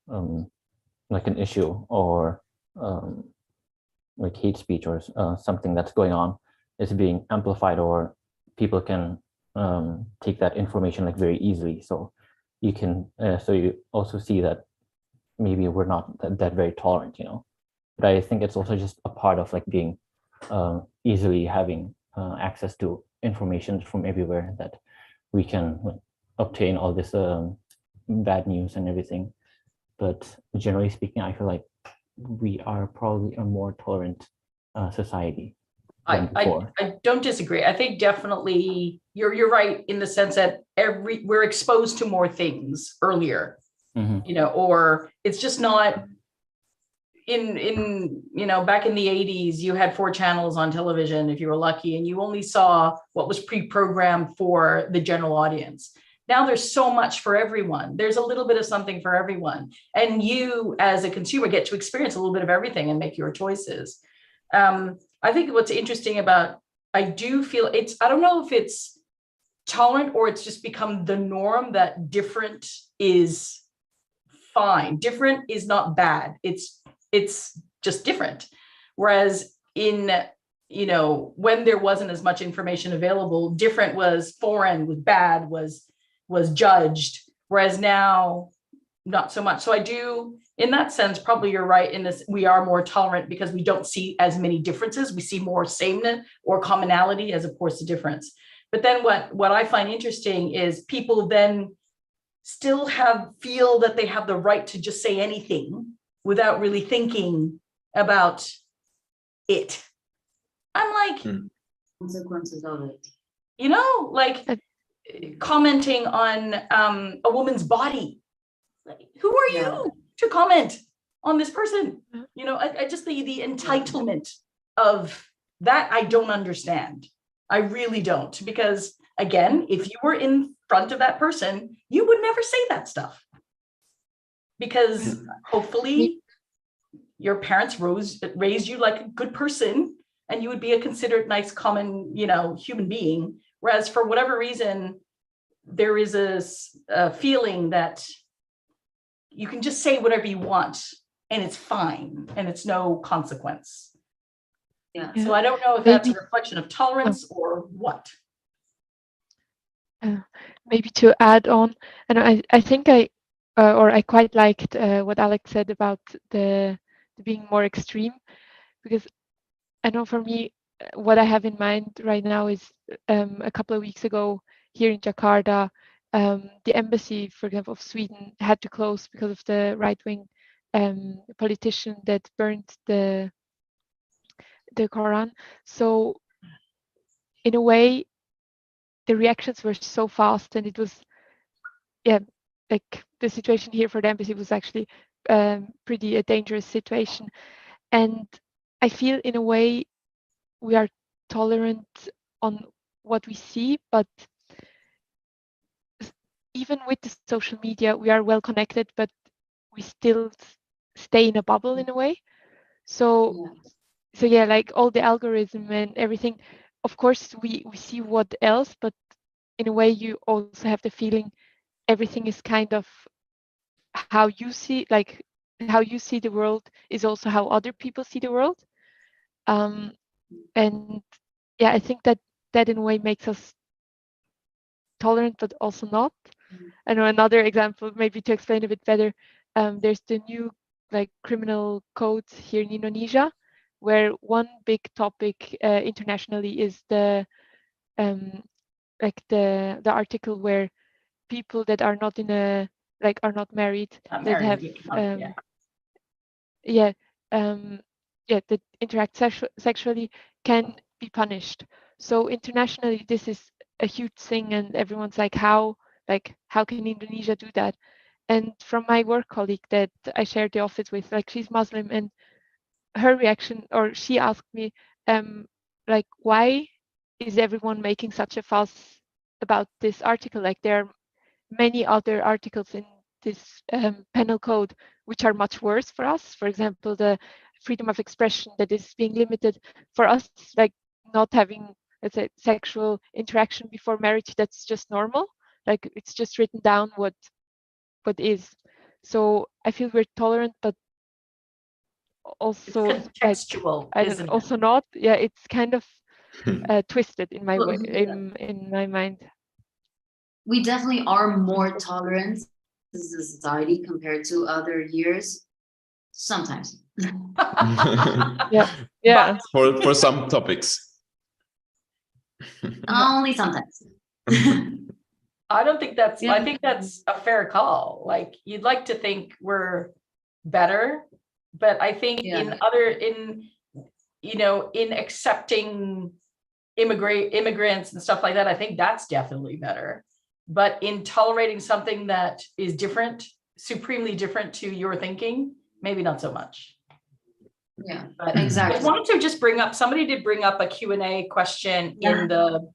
an issue or like hate speech or something that's going on is being amplified, or people can take that information like very easily. So you can so you also see that maybe we're not that very tolerant, but I think it's also just a part of like being easily having access to information from everywhere, that we can obtain all this bad news and everything. but generally speaking, I feel like we are probably a more tolerant society than before. I don't disagree. I think definitely you're right in the sense that we're exposed to more things earlier, you know, or it's just not in you know, back in the 80s, you had 4 channels on television if you were lucky, and you only saw what was pre-programmed for the general audience. Now there's so much for everyone. There's a little bit of something for everyone. And you as a consumer get to experience a little bit of everything and make your choices. I think what's interesting about, I do feel I don't know if it's tolerant or it's just become the norm that different is fine. Different is not bad. It's just different. Whereas in, you know, when there wasn't as much information available, different was foreign, was bad, was judged. Whereas now, not so much. So I do, in that sense, probably you're right in this, we are more tolerant because we don't see as many differences. We see more sameness or commonality as opposed to difference. But then what I find interesting is people then still feel that they have the right to just say anything without really thinking about it. I'm like, Consequences of it. you know, like commenting on a woman's body. Like, who are you to comment on this person? You know, I just the entitlement of that, I don't understand. I really don't, because again, if you were in front of that person, you would never say that stuff. Because hopefully your parents raised you like a good person and you would be a considerate, nice, common, you know, human being. Whereas for whatever reason, there is a feeling that you can just say whatever you want and it's fine and it's no consequence. Yeah. So I don't know if that's a reflection of tolerance or what. Maybe to add on, and I think I quite liked what Alex said about the being more extreme, because I know for me, what I have in mind right now is a couple of weeks ago here in Jakarta, the embassy, for example, of Sweden had to close because of the right-wing politician that burned the Quran. So in a way, the reactions were so fast, and it was, like the situation here for the embassy was actually pretty a dangerous situation. And I feel in a way we are tolerant on what we see, but even with the social media, we are well connected, but we still stay in a bubble in a way. So yeah, like all the algorithm and everything, of course we see what else, but in a way you also have the feeling everything is kind of how you see, like how you see the world is also how other people see the world. And yeah, I think that in a way makes us tolerant, but also not. I know another example, maybe to explain a bit better, there's the new like criminal code here in Indonesia, where one big topic internationally is the like the article where people that are not in a are not married, that have that interact sexually can be punished. So internationally this is a huge thing, and everyone's like, how can Indonesia do that? And from my work colleague that I shared the office with, like she's Muslim, and her reaction, or she asked me like, why is everyone making such a fuss about this article? Like there are many other articles in this penal code which are much worse for us. For example, the freedom of expression that is being limited. For us, like not having, let's say, sexual interaction before marriage, that's just normal. Like it's just written down what is. So I feel we're tolerant, but also contextual, like, isn't it? also not. Yeah, it's kind of twisted in my way, in my mind. We definitely are more tolerant as a society compared to other years. Sometimes. Yeah. For some topics. Only sometimes. I don't think that's, Yeah. I think that's a fair call. Like, you'd like to think we're better, but I think Yeah. in accepting immigrants and stuff like that, I think that's definitely better. But in tolerating something that is different, supremely different to your thinking, maybe not so much. Yeah, But I exactly. wanted to just somebody did bring up a Q&A question in the,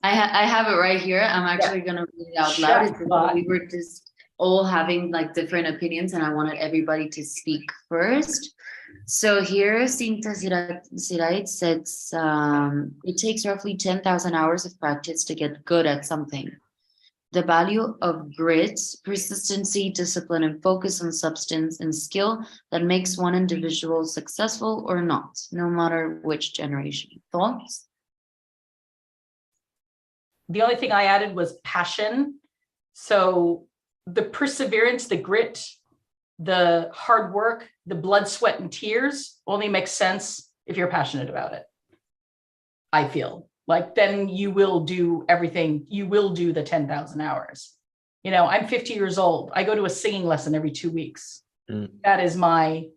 I have it right here. I'm actually gonna read it out loud. It's because we were just all having like different opinions, and I wanted everybody to speak first. So here, Cinta Sirait says it takes roughly 10,000 hours of practice to get good at something. The value of grit, persistency, discipline, and focus on substance and skill that makes one individual successful or not, no matter which generation. Thoughts? the only thing I added was passion. So the perseverance, the grit, the hard work, the blood, sweat, and tears only makes sense if you're passionate about it. I feel like then you will do everything. You will do the 10,000 hours. I'm 50 years old. I go to a singing lesson every 2 weeks. That is my,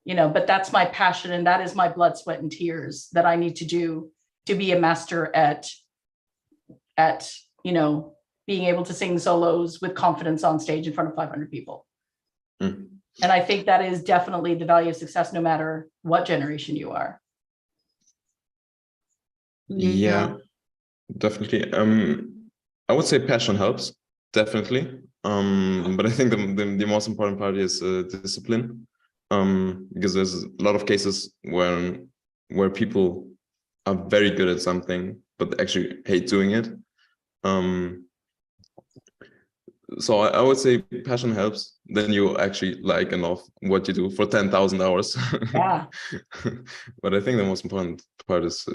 but that's my passion, and that is my blood, sweat, and tears that I need to do to be a master at being able to sing solos with confidence on stage in front of 500 people. And I think that is definitely the value of success, no matter what generation you are. Yeah, definitely. I would say passion helps, definitely. But I think the most important part is discipline. Because there's a lot of cases where people are very good at something, but actually hate doing it. So I would say passion helps. Then you actually like enough what you do for 10,000 hours. Yeah. But I think the most important part is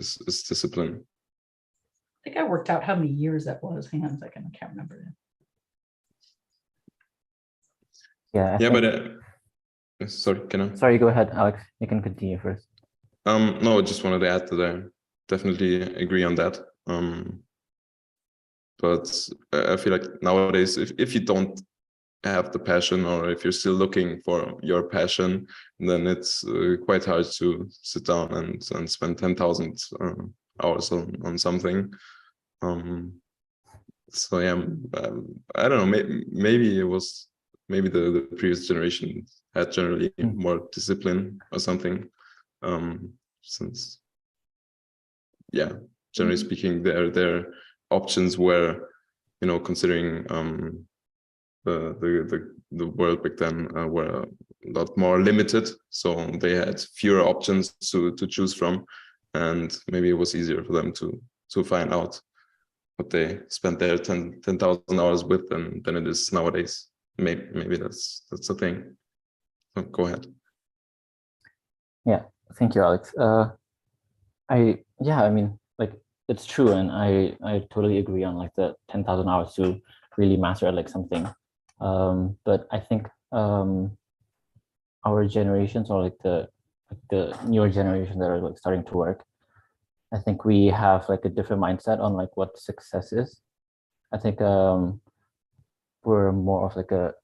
discipline. I think I worked out how many years that was. Hang on a second, I can't remember. Yeah. Sorry, can I? Sorry, go ahead, Alex. You can continue first. No, I just wanted to add that I definitely agree on that. But I feel like nowadays, if you don't have the passion, or if you're still looking for your passion, then it's quite hard to sit down and spend 10,000 hours on something. So yeah, I don't know. Maybe the previous generation had generally more discipline or something. Since generally speaking, their options were, considering the world back then were a lot more limited, so they had fewer options to choose from, and maybe it was easier for them to find out what they spent their 10,000 hours with than it is nowadays. Maybe that's the thing. Oh, go ahead. Yeah, thank you, Alex. I mean, like, it's true, and I totally agree on like the 10,000 hours to really master like something. But I think our generations, or like the newer generation that are like starting to work, I think we have like a different mindset on like what success is. I think we're more of like a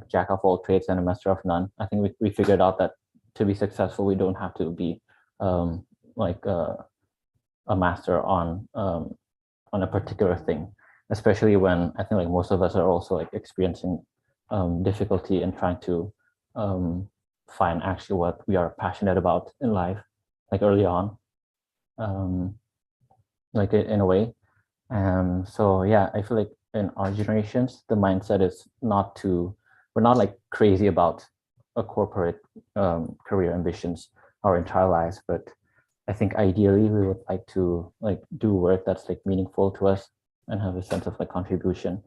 jack of all trades and a master of none. I think we figured out that to be successful, we don't have to be like a master on a particular thing, especially when I think like most of us are also like experiencing difficulty in trying to find actually what we are passionate about in life, like early on, like in a way. So yeah, I feel like in our generations, the mindset is we're not like crazy about a corporate career ambitions our entire lives, but I think ideally we would like to like do work that's like meaningful to us and have a sense of like contribution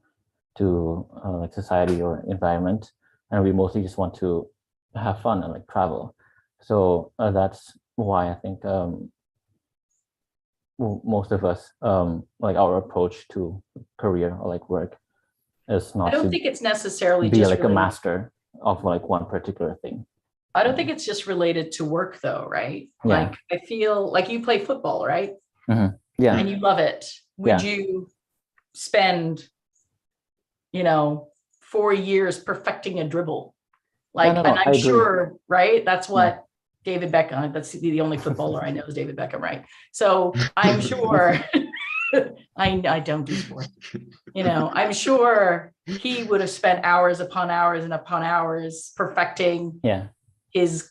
to like society or environment, and we mostly just want to have fun and like travel. So that's why I think most of us like our approach to career or like work is not I don't to think it's necessarily be just like a related. master of like one particular thing. I don't think it's just related to work though, right? Yeah. Like I feel like you play football, right? Yeah. And you love it. Would you spend, 4 years perfecting a dribble. No, Like, no, and I I'm agree. sure, right? That's what David Beckham, that's the only footballer I know is David Beckham, right? So I'm sure, I don't do sport, I'm sure he would have spent hours upon hours and upon hours perfecting Yeah. his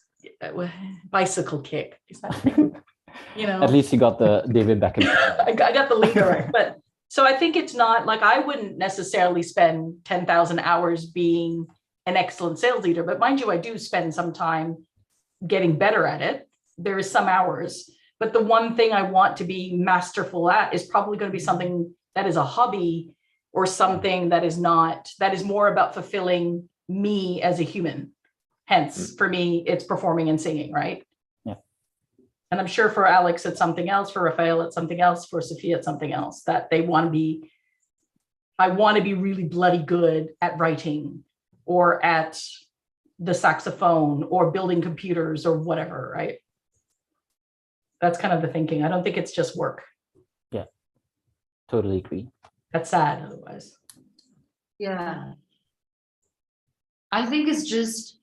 bicycle kick. Is that, At least you got the David Beckham. I got the lingo right. But so I think it's not like, I wouldn't necessarily spend 10,000 hours being an excellent sales leader, but mind you, I do spend some time getting better at it. There is some hours, but the one thing I want to be masterful at is probably going to be something that is a hobby, or something that is more about fulfilling me as a human. Hence, for me, it's performing and singing, right? Yeah. And I'm sure for Alex, it's something else, for Rafael, it's something else, for Sophia, it's something else, that they want to be. I want to be really bloody good at writing, or at the saxophone, or building computers, or whatever, right? That's kind of the thinking. I don't think it's just work. Yeah, totally agree. That's sad otherwise. Yeah. I think it's just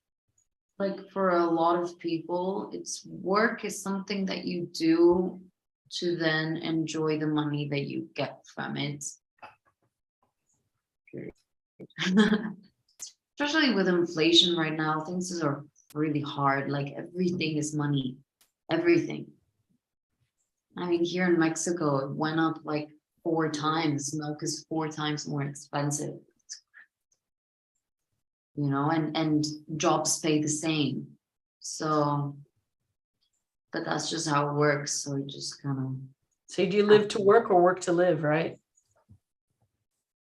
like, for a lot of people, it's work is something that you do to then enjoy the money that you get from it. Especially with inflation right now, things are really hard. Like, everything is money, everything. I mean, here in Mexico, it went up like 4 times. Milk is 4 times more expensive. And jobs pay the same. So, but that's just how it works. So it just kind of, So do you live to work or work to live, right?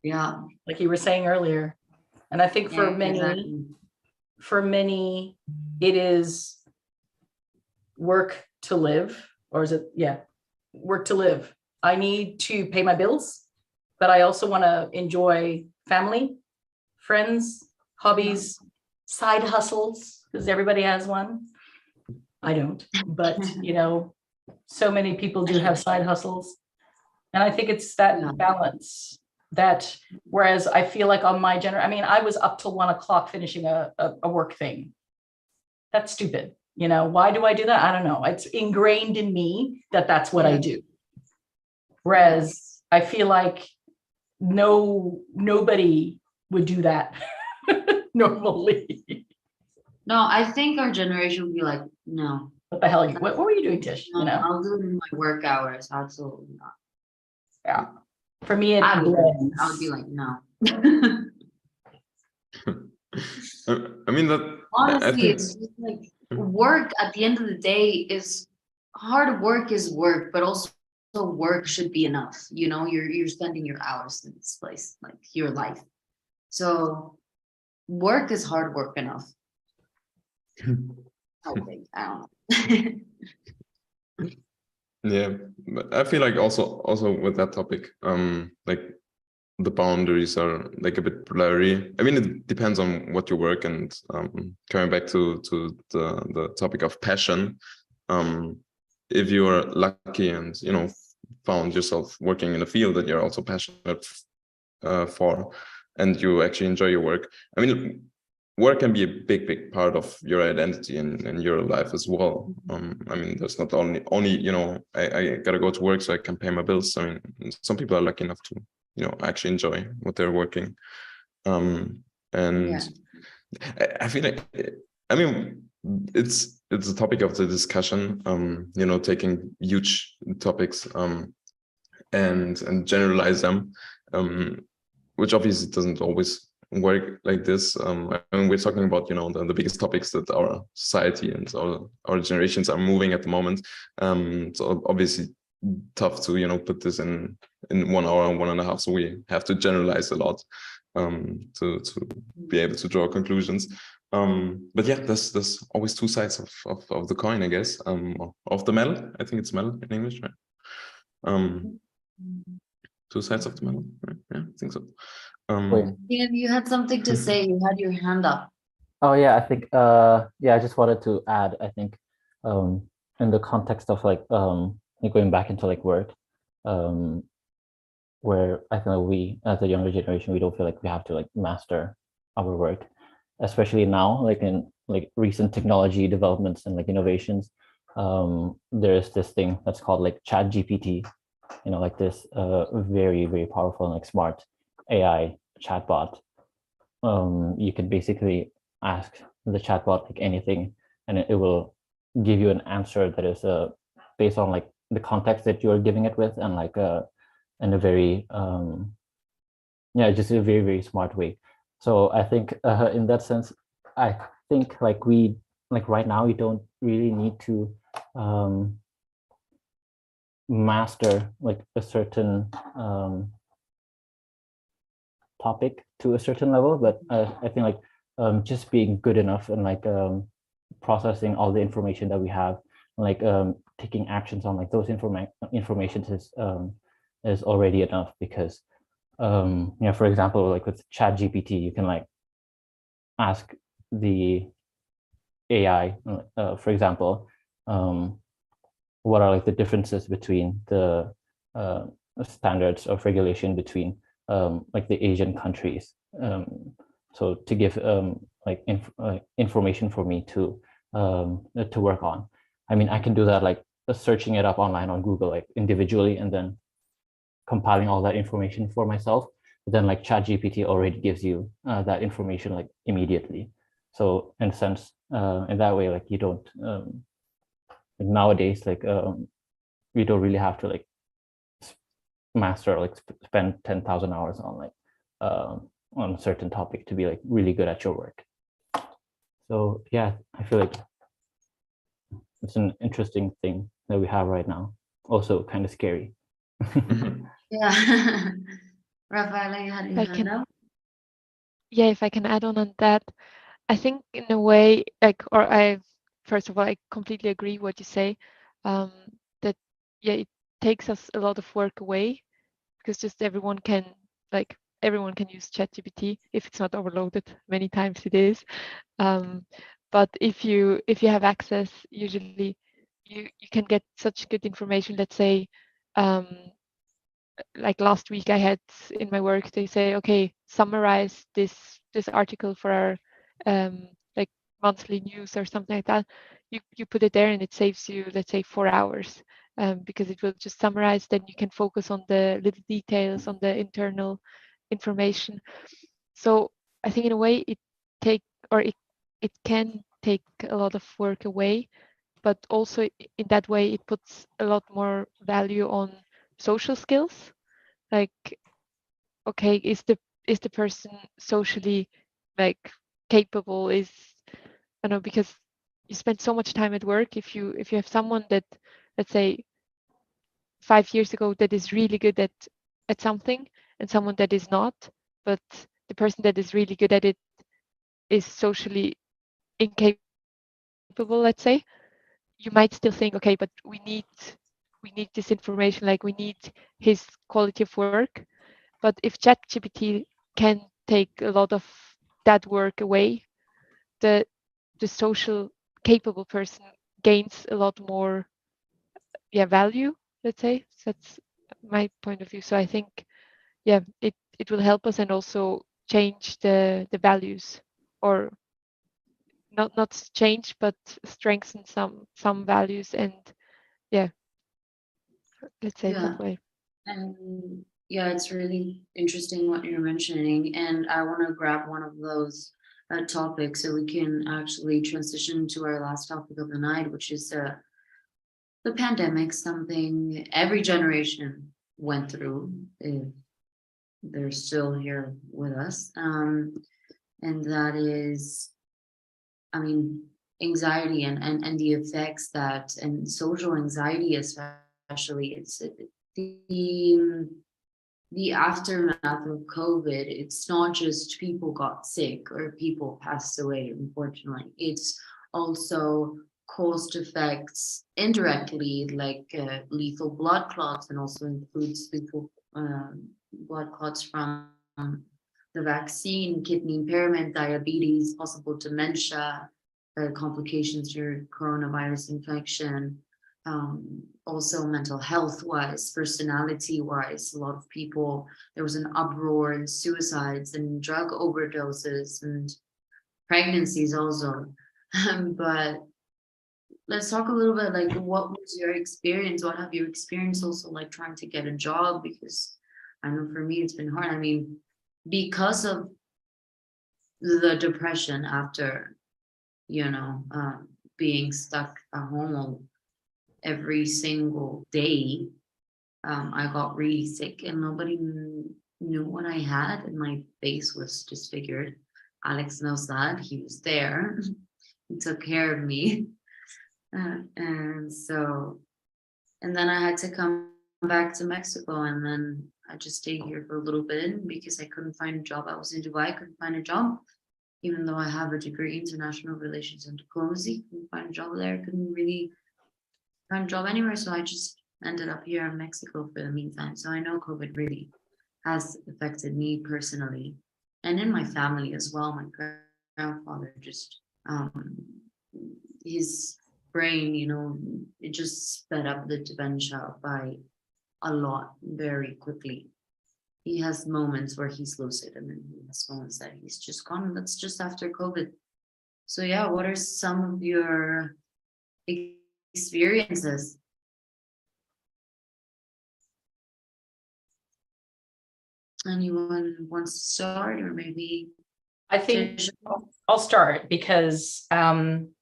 yeah. Like you were saying earlier. And I think for Yeah, many, exactly. it is work to live, or is it, work to live. I need to pay my bills, but I also want to enjoy family, friends, hobbies, side hustles, because everybody has one. I don't, but so many people do have side hustles. And I think it's that balance, that whereas I feel like on my I was up till 1 o'clock finishing a work thing. That's stupid. Why do I do that? I don't know. It's ingrained in me that that's what I do. Whereas I feel like nobody would do that normally. No, I think our generation would be like, no. What the hell? What were you doing, Tish? No, I'll do it in my work hours. Absolutely not. Yeah. For me, I would be like, no. I mean that Honestly, it's just like, work at the end of the day is hard. Work is work, but also work should be enough. You're spending your hours in this place, like your life. So work is hard work enough. Okay, I don't know. Yeah, but I feel like also with that topic, like the boundaries are like a bit blurry. I mean, it depends on what you work, and coming back to the topic of passion, if you are lucky and found yourself working in a field that you're also passionate for, and you actually enjoy your work. I mean, work can be a big part of your identity and your life as well. I mean, there's not only I gotta go to work so I can pay my bills. I mean, some people are lucky enough to actually enjoy what they're working. And I feel like, I mean, it's a topic of the discussion, taking huge topics and generalize them, which obviously doesn't always work like this. And we're talking about the biggest topics that our society and our generations are moving at the moment. So obviously tough to put this in 1 hour and 1.5, so we have to generalize a lot to be able to draw conclusions. But yeah, there's always 2 sides of the coin, I guess, of the medal. I think it's medal in English, right? 2 sides of the medal, right? Yeah, I think so. Ian, you had something to say. You had your hand up. Oh yeah, I think I just wanted to add, I think in the context of like going back into like work, where I feel like we, as a younger generation, we don't feel like we have to like master our work, especially now, like in like recent technology developments and like innovations. There's this thing that's called like Chat GPT, like this very, very powerful and like smart AI chatbot. You can basically ask the chatbot like anything, and it will give you an answer that is based on like the context that you're giving it with, and like in a very just a very, very smart way. So I think in that sense, I think like right now we don't really need to master like a certain topic to a certain level, but I think like just being good enough and like processing all the information that we have, like taking actions on like those information is already enough. Because for example, like with Chat GPT, you can like ask the AI, for example, what are like the differences between the standards of regulation between like the Asian countries. So to give like information for me to work on. I mean, I can do that like searching it up online on Google, like individually, and then compiling all that information for myself. But then like ChatGPT already gives you that information like immediately. So in a sense, in that way, like you don't like nowadays, like we don't really have to like master, like spend 10,000 hours on like on a certain topic to be like really good at your work. So yeah, I feel like it's an interesting thing that we have right now. Also kind of scary. Yeah. Rafaela, you had your I hand can, up? yeah, if I can add on that, I think in a way, like, or first of all, I completely agree what you say, that, yeah, it takes us a lot of work away, because just everyone can use ChatGPT if it's not overloaded. Many times it is. But if you have access, usually you can get such good information. Let's say, like last week I had in my work, they say, okay, summarize this article for our like monthly news or something like that. You put it there and it saves you, let's say, 4 hours, because it will just summarize. Then you can focus on the little details, on the internal information. So I think in a way it can take a lot of work away, but also in that way it puts a lot more value on social skills. Like, okay, is the person socially like capable? Is, I know, because you spend so much time at work. If you have someone that, let's say, 5 years ago, that is really good at something, and someone that is not, but the person that is really good at it is socially incapable, let's say, you might still think, okay, but we need this information, like we need his quality of work. But if ChatGPT can take a lot of that work away, the social capable person gains a lot more value, let's say. So that's my point of view. So I think, yeah, it will help us, and also change the values, or not change, but strengthen some values, and yeah, let's say it that Yeah. way. And yeah, it's really interesting what you're mentioning. And I want to grab one of those topics so we can actually transition to our last topic of the night, which is the pandemic, something every generation went through, if they're still here with us. And that is, I mean, anxiety and the effects that, and social anxiety especially, it's the aftermath of COVID. It's not just people got sick or people passed away, unfortunately. It's also caused effects indirectly, like lethal blood clots, and also includes lethal blood clots from the vaccine, kidney impairment, diabetes, possible dementia, complications during coronavirus infection, also mental health wise, personality wise, a lot of people, there was an uproar in suicides and drug overdoses and pregnancies also. But let's talk a little bit, like, what was your experience? What have you experienced also, like trying to get a job? Because I know for me it's been hard. I mean, because of the depression after, you know, being stuck at home every single day, I got really sick and nobody knew what I had, and my face was disfigured. Alex knows that. He was there. He took care of me. And so, and then I had to come back to Mexico, and then I just stayed here for a little bit because I couldn't find a job. I was in Dubai, I couldn't find a job, even though I have a degree in international relations and diplomacy. Couldn't find a job there, couldn't really find a job anywhere. So I just ended up here in Mexico for the meantime. So I know COVID really has affected me personally and in my family as well. My grandfather just, his brain, you know, it just sped up the dementia by a lot very quickly. He has moments where he's lucid, and then he has moments that he's just gone. That's just after COVID. So yeah, what are some of your experiences? Anyone wants to start, or maybe I think Tish? I'll start because when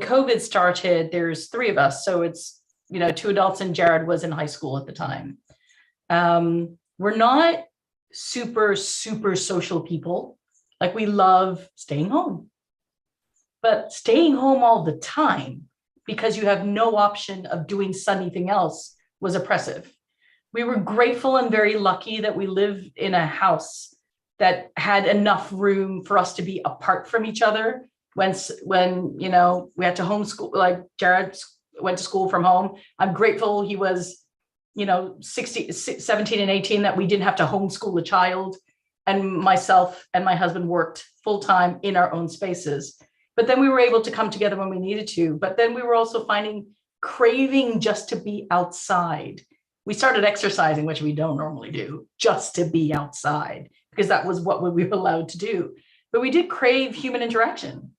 COVID started, there's 3 of us. So it's, you know, 2 adults and Jared was in high school at the time. We're not super social people. Like, we love staying home, but staying home all the time because you have no option of doing anything else was oppressive. We were grateful and very lucky that we lived in a house that had enough room for us to be apart from each other. When you know, we had to homeschool, like Jared went to school from home. I'm grateful he was, you know, 17 and 18, that we didn't have to homeschool a child, and myself and my husband worked full-time in our own spaces. But then we were able to come together when we needed to. But then we were also craving just to be outside. We started exercising, which we don't normally do, just to be outside, because that was what we were allowed to do. But we did crave human interaction.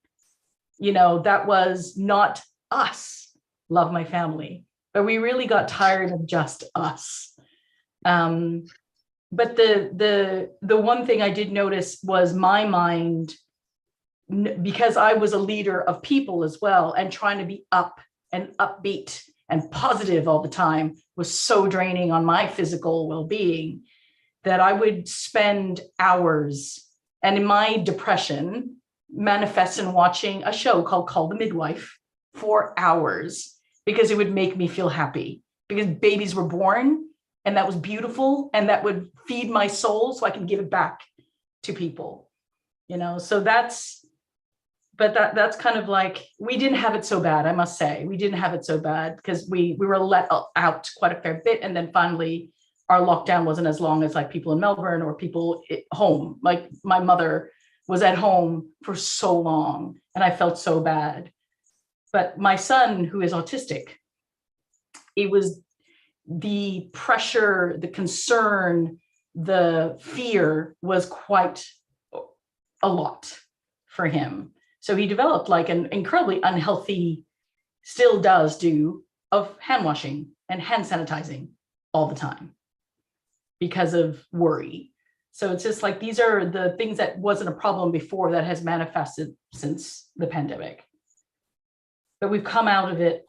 You know, that was not us. Love my family, but we really got tired of just us. But the one thing I did notice was my mind, because I was a leader of people as well, and trying to be up and upbeat and positive all the time was so draining on my physical well-being that I would spend hours, and in my depression manifests in watching a show called Call the Midwife for hours, because it would make me feel happy, because babies were born, and that was beautiful, and that would feed my soul so I can give it back to people, you know. So that's kind of like, we didn't have it so bad, I must say. We didn't have it so bad because we were let out quite a fair bit, and then finally our lockdown wasn't as long as like people in Melbourne or people at home. Like, my mother was at home for so long and I felt so bad. But my son, who is autistic, it was the pressure, the concern, the fear was quite a lot for him. So he developed like an incredibly unhealthy, still does do, of hand washing and hand sanitizing all the time because of worry. So it's just like, these are the things that wasn't a problem before that has manifested since the pandemic. But we've come out of it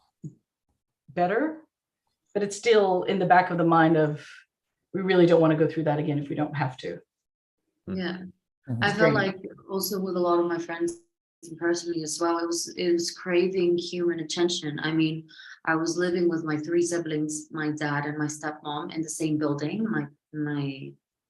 better, but it's still in the back of the mind of, we really don't want to go through that again if we don't have to. Yeah, Mhm. I felt like also with a lot of my friends personally as well, it was craving human attention. I mean, I was living with my 3 siblings, my dad and my stepmom, in the same building.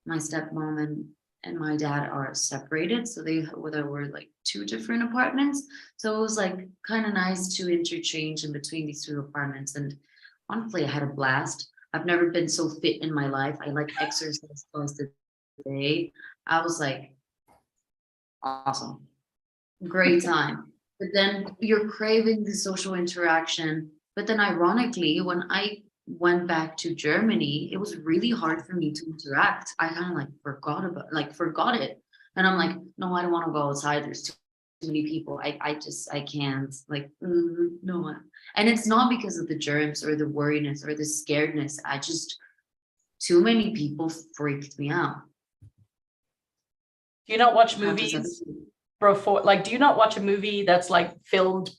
My stepmom and my dad are separated, so there were like 2 different apartments. So it was like kind of nice to interchange in between these 2 apartments. And honestly, I had a blast. I've never been so fit in my life. I like exercise twice a day. I was like, awesome, great time. But then you're craving the social interaction, But then ironically, when I went back to Germany, it was really hard for me to interact. I kind of like forgot it. And I'm like, no, I don't want to go outside. There's too many people. I can't like, no. And it's not because of the germs or the worriness or the scaredness. Too many people freaked me out. Do you not watch How does that movies before? Like, do you not watch a movie that's like filmed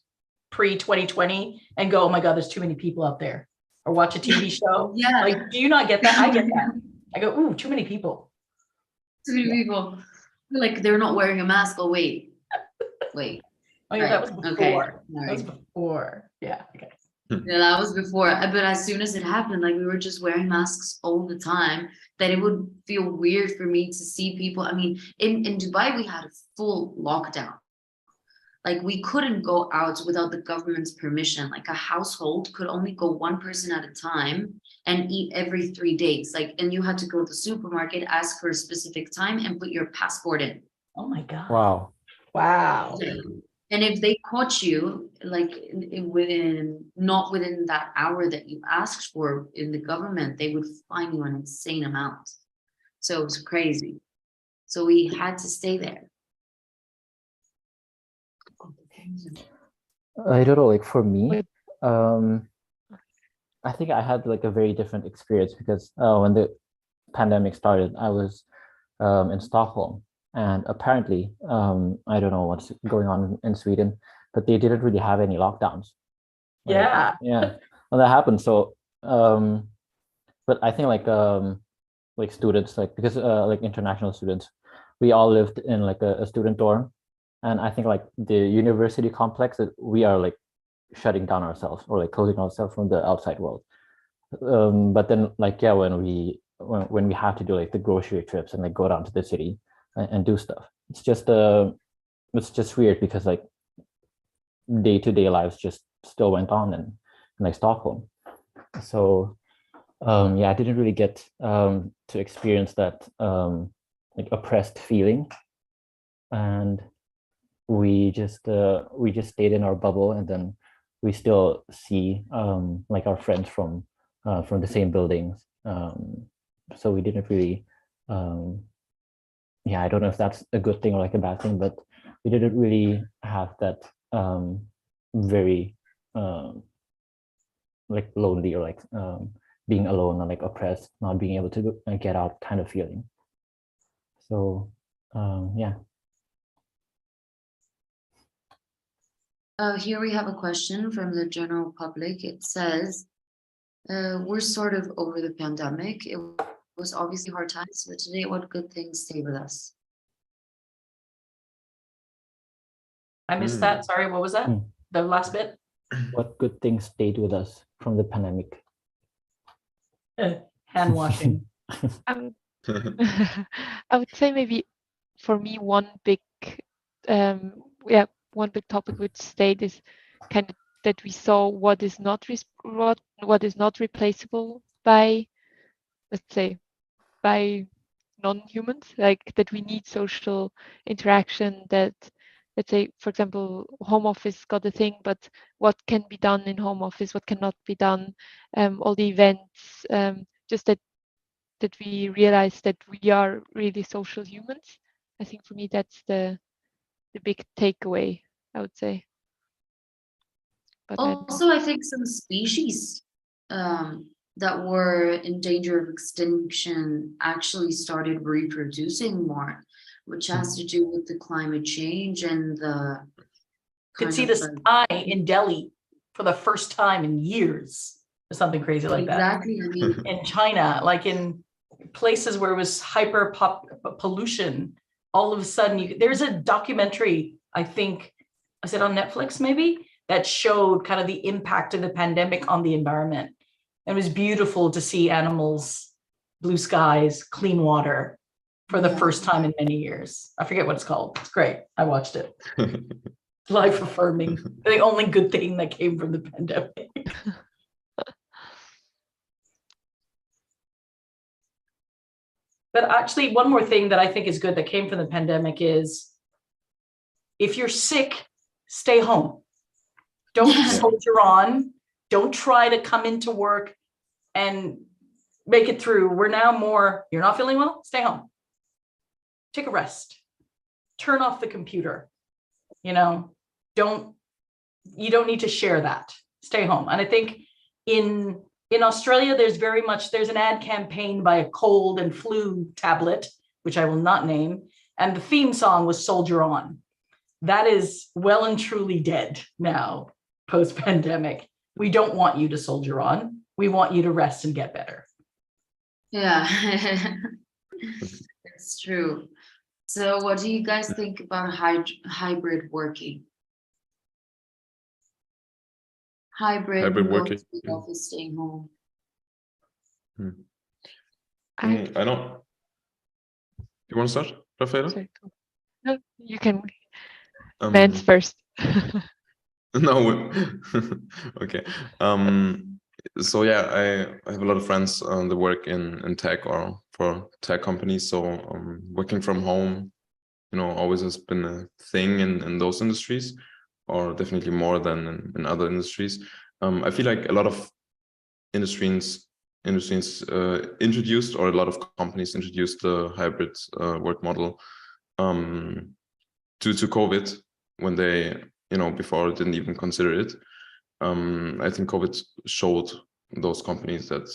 pre-2020 and go, oh my God, there's too many people out there? Or watch a TV show? Yeah. Like, do you not get that? I get that. I go, ooh, too many people. Too many people. Like they're not wearing a mask. Oh, wait. Oh yeah, that was Right. before. Okay. That was before. Yeah. Okay. Yeah, that was before. But as soon as it happened, like we were just wearing masks all the time, that it would feel weird for me to see people. I mean, in Dubai, we had a full lockdown. Like we couldn't go out without the government's permission. Like a household could only go one person at a time and eat every 3 days. Like, and you had to go to the supermarket, ask for a specific time and put your passport in. Oh my God. Wow. Wow. And if they caught you, like not within that hour that you asked for in the government, they would fine you an insane amount. So it was crazy. So we had to stay there. I don't know, like for me, I think I had like a very different experience because when the pandemic started, I was in Stockholm, and apparently, I don't know what's going on in Sweden, but they didn't really have any lockdowns. Yeah. Yeah, well, that happened. So, but I think like students, like because like international students, we all lived in like a student dorm, and I think like the university complex that we are like shutting down ourselves or like closing ourselves from the outside world. But then like yeah, when we have to do like the grocery trips and like go down to the city and do stuff, it's just weird because like day-to-day lives just still went on in like Stockholm. So yeah, I didn't really get to experience that like oppressed feeling, and we just stayed in our bubble, and then we still see like our friends from the same buildings. So we didn't really yeah, I don't know if that's a good thing or like a bad thing, but we didn't really have that very like lonely or like being alone or like oppressed, not being able to get out kind of feeling. So yeah. Here we have a question from the general public. It says, we're sort of over the pandemic. It was obviously hard times, but today, what good things stay with us? I missed that. Sorry, what was that? The last bit? What good things stayed with us from the pandemic? Hand washing. I would say maybe for me one big topic which stayed is kind of that we saw what is not replaceable by, let's say, by non-humans, like that we need social interaction, that, let's say, for example, home office got a thing, but what can be done in home office, what cannot be done, all the events, just that we realize that we are really social humans. I think for me that's the big takeaway, I would say. But also, I think some species that were in danger of extinction actually started reproducing more, which has to do with the climate change and the Could see the sky in Delhi for the first time in years, or something crazy like that. Exactly. I mean, In China, like in places where it was hyper pollution, all of a sudden there's a documentary, I think, I said on Netflix maybe, that showed kind of the impact of the pandemic on the environment. It was beautiful to see animals, blue skies, clean water for the first time in many years. I forget what it's called. It's great. I watched it. Life affirming. The only good thing that came from the pandemic. But actually, one more thing that I think is good that came from the pandemic is if you're sick, stay home. Don't soldier on. Don't try to come into work and make it through. We're now more, you're not feeling well, stay home. Take a rest. Turn off the computer. You know, you don't need to share that. Stay home. And I think in Australia, there's an ad campaign by a cold and flu tablet, which I will not name. And the theme song was Soldier On. That is well and truly dead now, post-pandemic. We don't want you to soldier on. We want you to rest and get better. Yeah, it's true. So what do you guys think about hybrid working? Hybrid Hybrid going working. to the office, staying home. I don't. You want to start, Rafaela? Sorry, no, you can Um, men's first. No. Okay. So yeah, I have a lot of friends that work in tech or for tech companies. So working from home, always has been a thing in those industries, or definitely more than in other industries. I feel like a lot of industries introduced, or a lot of companies introduced the hybrid work model due to COVID, when they before didn't even consider it. I think COVID showed those companies that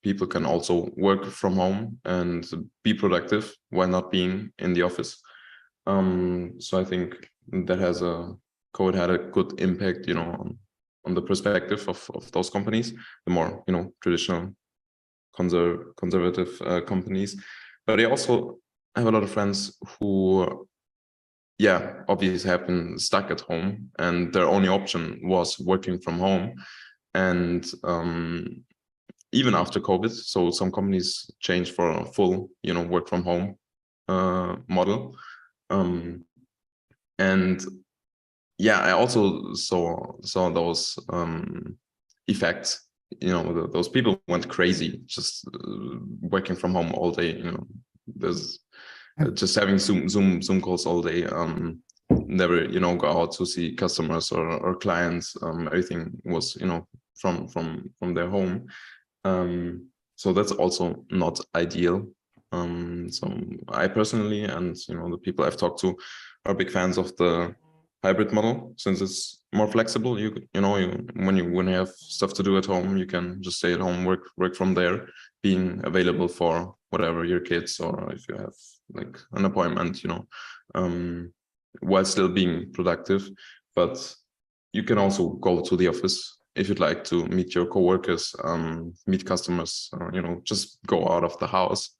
people can also work from home and be productive while not being in the office. So I think that COVID had a good impact, on the perspective of those companies, the more traditional conservative companies. But I also have a lot of friends who obviously have been stuck at home, and their only option was working from home. And even after COVID, so some companies changed for a full work from home model. And I also saw those effects. Those people went crazy just working from home all day. There's just having Zoom calls all day. Never go out to see customers or clients. Everything was from their home. So that's also not ideal. So I personally, and the people I've talked to, are big fans of the hybrid model, since it's more flexible. When you have stuff to do at home, you can just stay at home, work from there, being available for whatever your kids, or if you have like an appointment, while still being productive. But you can also go to the office if you'd like to meet your coworkers, meet customers, just go out of the house.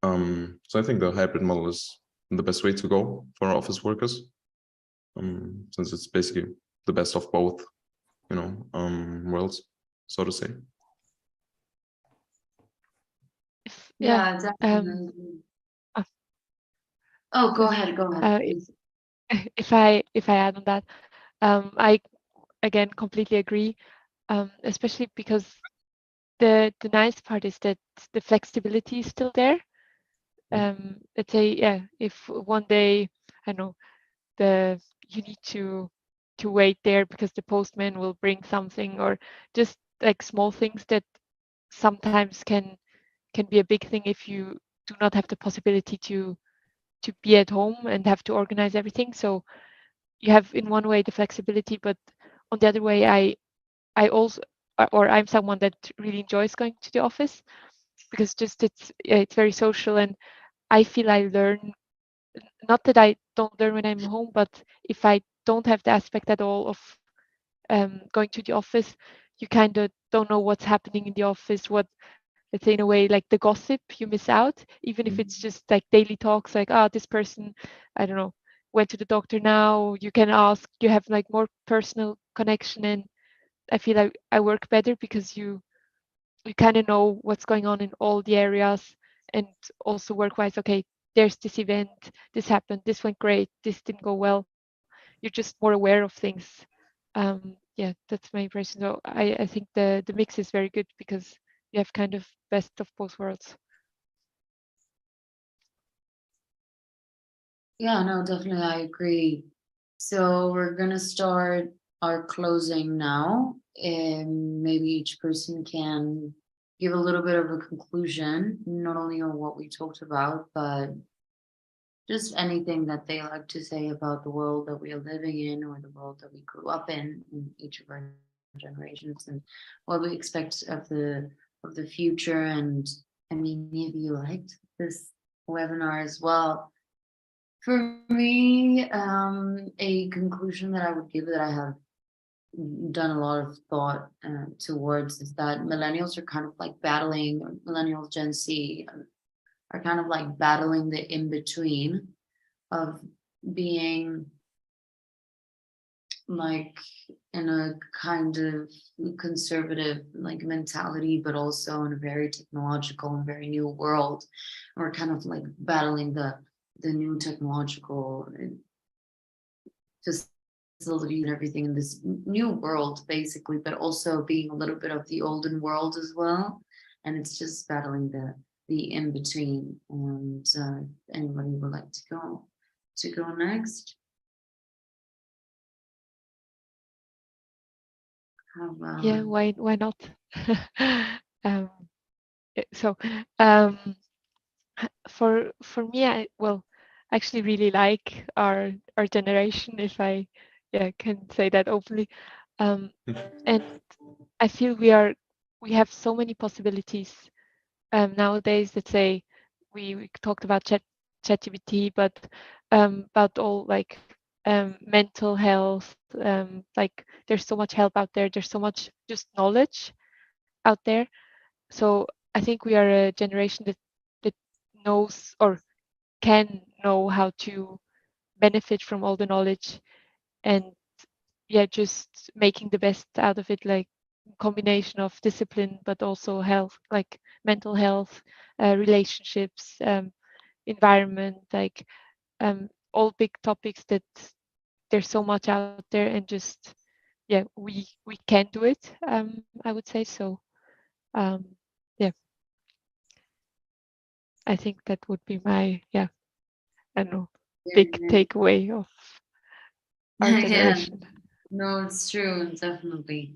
So I think the hybrid model is the best way to go for office workers, since it's basically the best of both, worlds, so to say. Yeah, definitely. Oh, go ahead. Please. If I add on that, I again completely agree, especially because the nice part is that the flexibility is still there. Let's say, if one day, I don't know, you need to wait there because the postman will bring something, or just like small things that sometimes can be a big thing if you do not have the possibility to be at home and have to organize everything. So you have in one way the flexibility, but on the other way, I also, or I'm someone that really enjoys going to the office, because just it's very social, and I feel I learn. Not that I don't learn when I'm home, but if I don't have the aspect at all of going to the office, you kind of don't know what's happening in the office, what, let's say, in a way, like the gossip you miss out, even if it's just like daily talks, like, this person, I don't know, went to the doctor now. You can ask, you have like more personal connection, and I feel like I work better because you kind of know what's going on in all the areas. And also work-wise, okay, there's this event, this happened, this went great, this didn't go well. You're just more aware of things. Yeah, that's my impression. So I think the mix is very good, because you have kind of best of both worlds. Yeah, no, definitely, I agree. So we're gonna start are closing now, and maybe each person can give a little bit of a conclusion, not only on what we talked about, but just anything that they like to say about the world that we are living in, or the world that we grew up in each of our generations, and what we expect of the future. And I mean, if you liked this webinar as well, for me, a conclusion that I would give, that I have done a lot of thought towards, is that millennials are kind of like battling, or millennials, Gen Z, are kind of like battling the in-between of being like in a kind of conservative like mentality, but also in a very technological and very new world. And we're kind of like battling the new technological facility and everything in this new world, basically, but also being a little bit of the olden world as well. And it's just battling the in between. And anybody would like to go next? How about, Yeah, why not? um, so for me, I actually really like our generation, if I can say that openly. And I feel we have so many possibilities nowadays. Let's say we talked about ChatGPT, but about all like mental health. Like there's so much help out there. There's so much just knowledge out there. So I think we are a generation that knows or can know how to benefit from all the knowledge, and just making the best out of it, like combination of discipline but also health, like mental health, relationships, environment, like all big topics that there's so much out there, and just we can do it, I would say. So I think that would be my I don't know, big takeaway of our yeah, generation. no, it's true, definitely.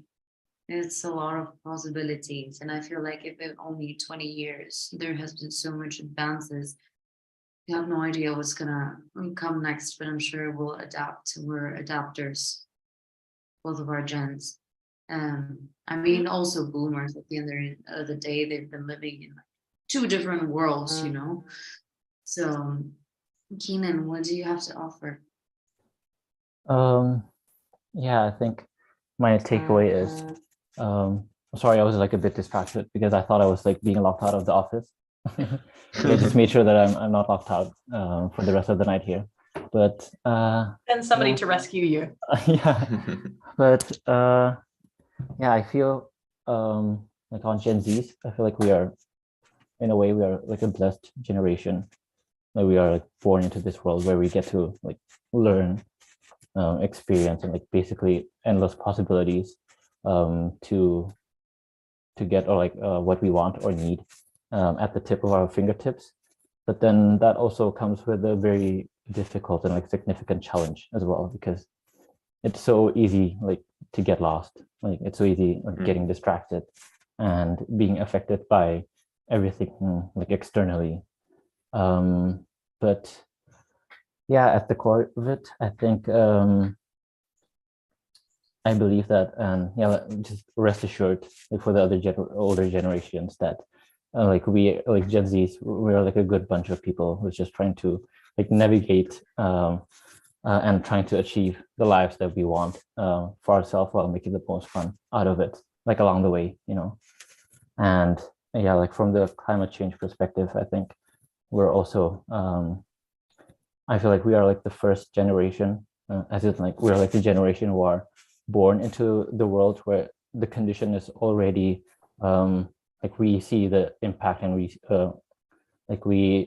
It's a lot of possibilities, and I feel like if in only 20 years there has been so much advances, we have no idea what's gonna come next, but I'm sure we'll adapt. We're adapters, both of our gens. I mean, also boomers. At the end of the day, they've been living in two different worlds, you know. So, Keenan, what do you have to offer? Yeah, I think my takeaway is, sorry, I was like a bit distracted because I thought I was like being locked out of the office. I just made sure that I'm not locked out for the rest of the night here. But And somebody to rescue you. yeah, but I feel like on Gen Zs, I feel like we are, in a way, we are like a blessed generation. Like we are like born into this world where we get to like learn, experience, and like basically endless possibilities to get or like what we want or need at the tip of our fingertips. But then that also comes with a very difficult and like significant challenge as well, because it's so easy like to get lost. Like it's so easy like, getting distracted and being affected by everything like externally. But at the core of it, I think I believe that, and just rest assured, like for the other older generations, that like we, like Gen Zs, we're like a good bunch of people who's just trying to like navigate and trying to achieve the lives that we want for ourselves, while making the most fun out of it, like along the way, you know. And like from the climate change perspective, I think we're also I feel like we are like the first generation, as in like we're like the generation who are born into the world where the condition is already like we see the impact, and we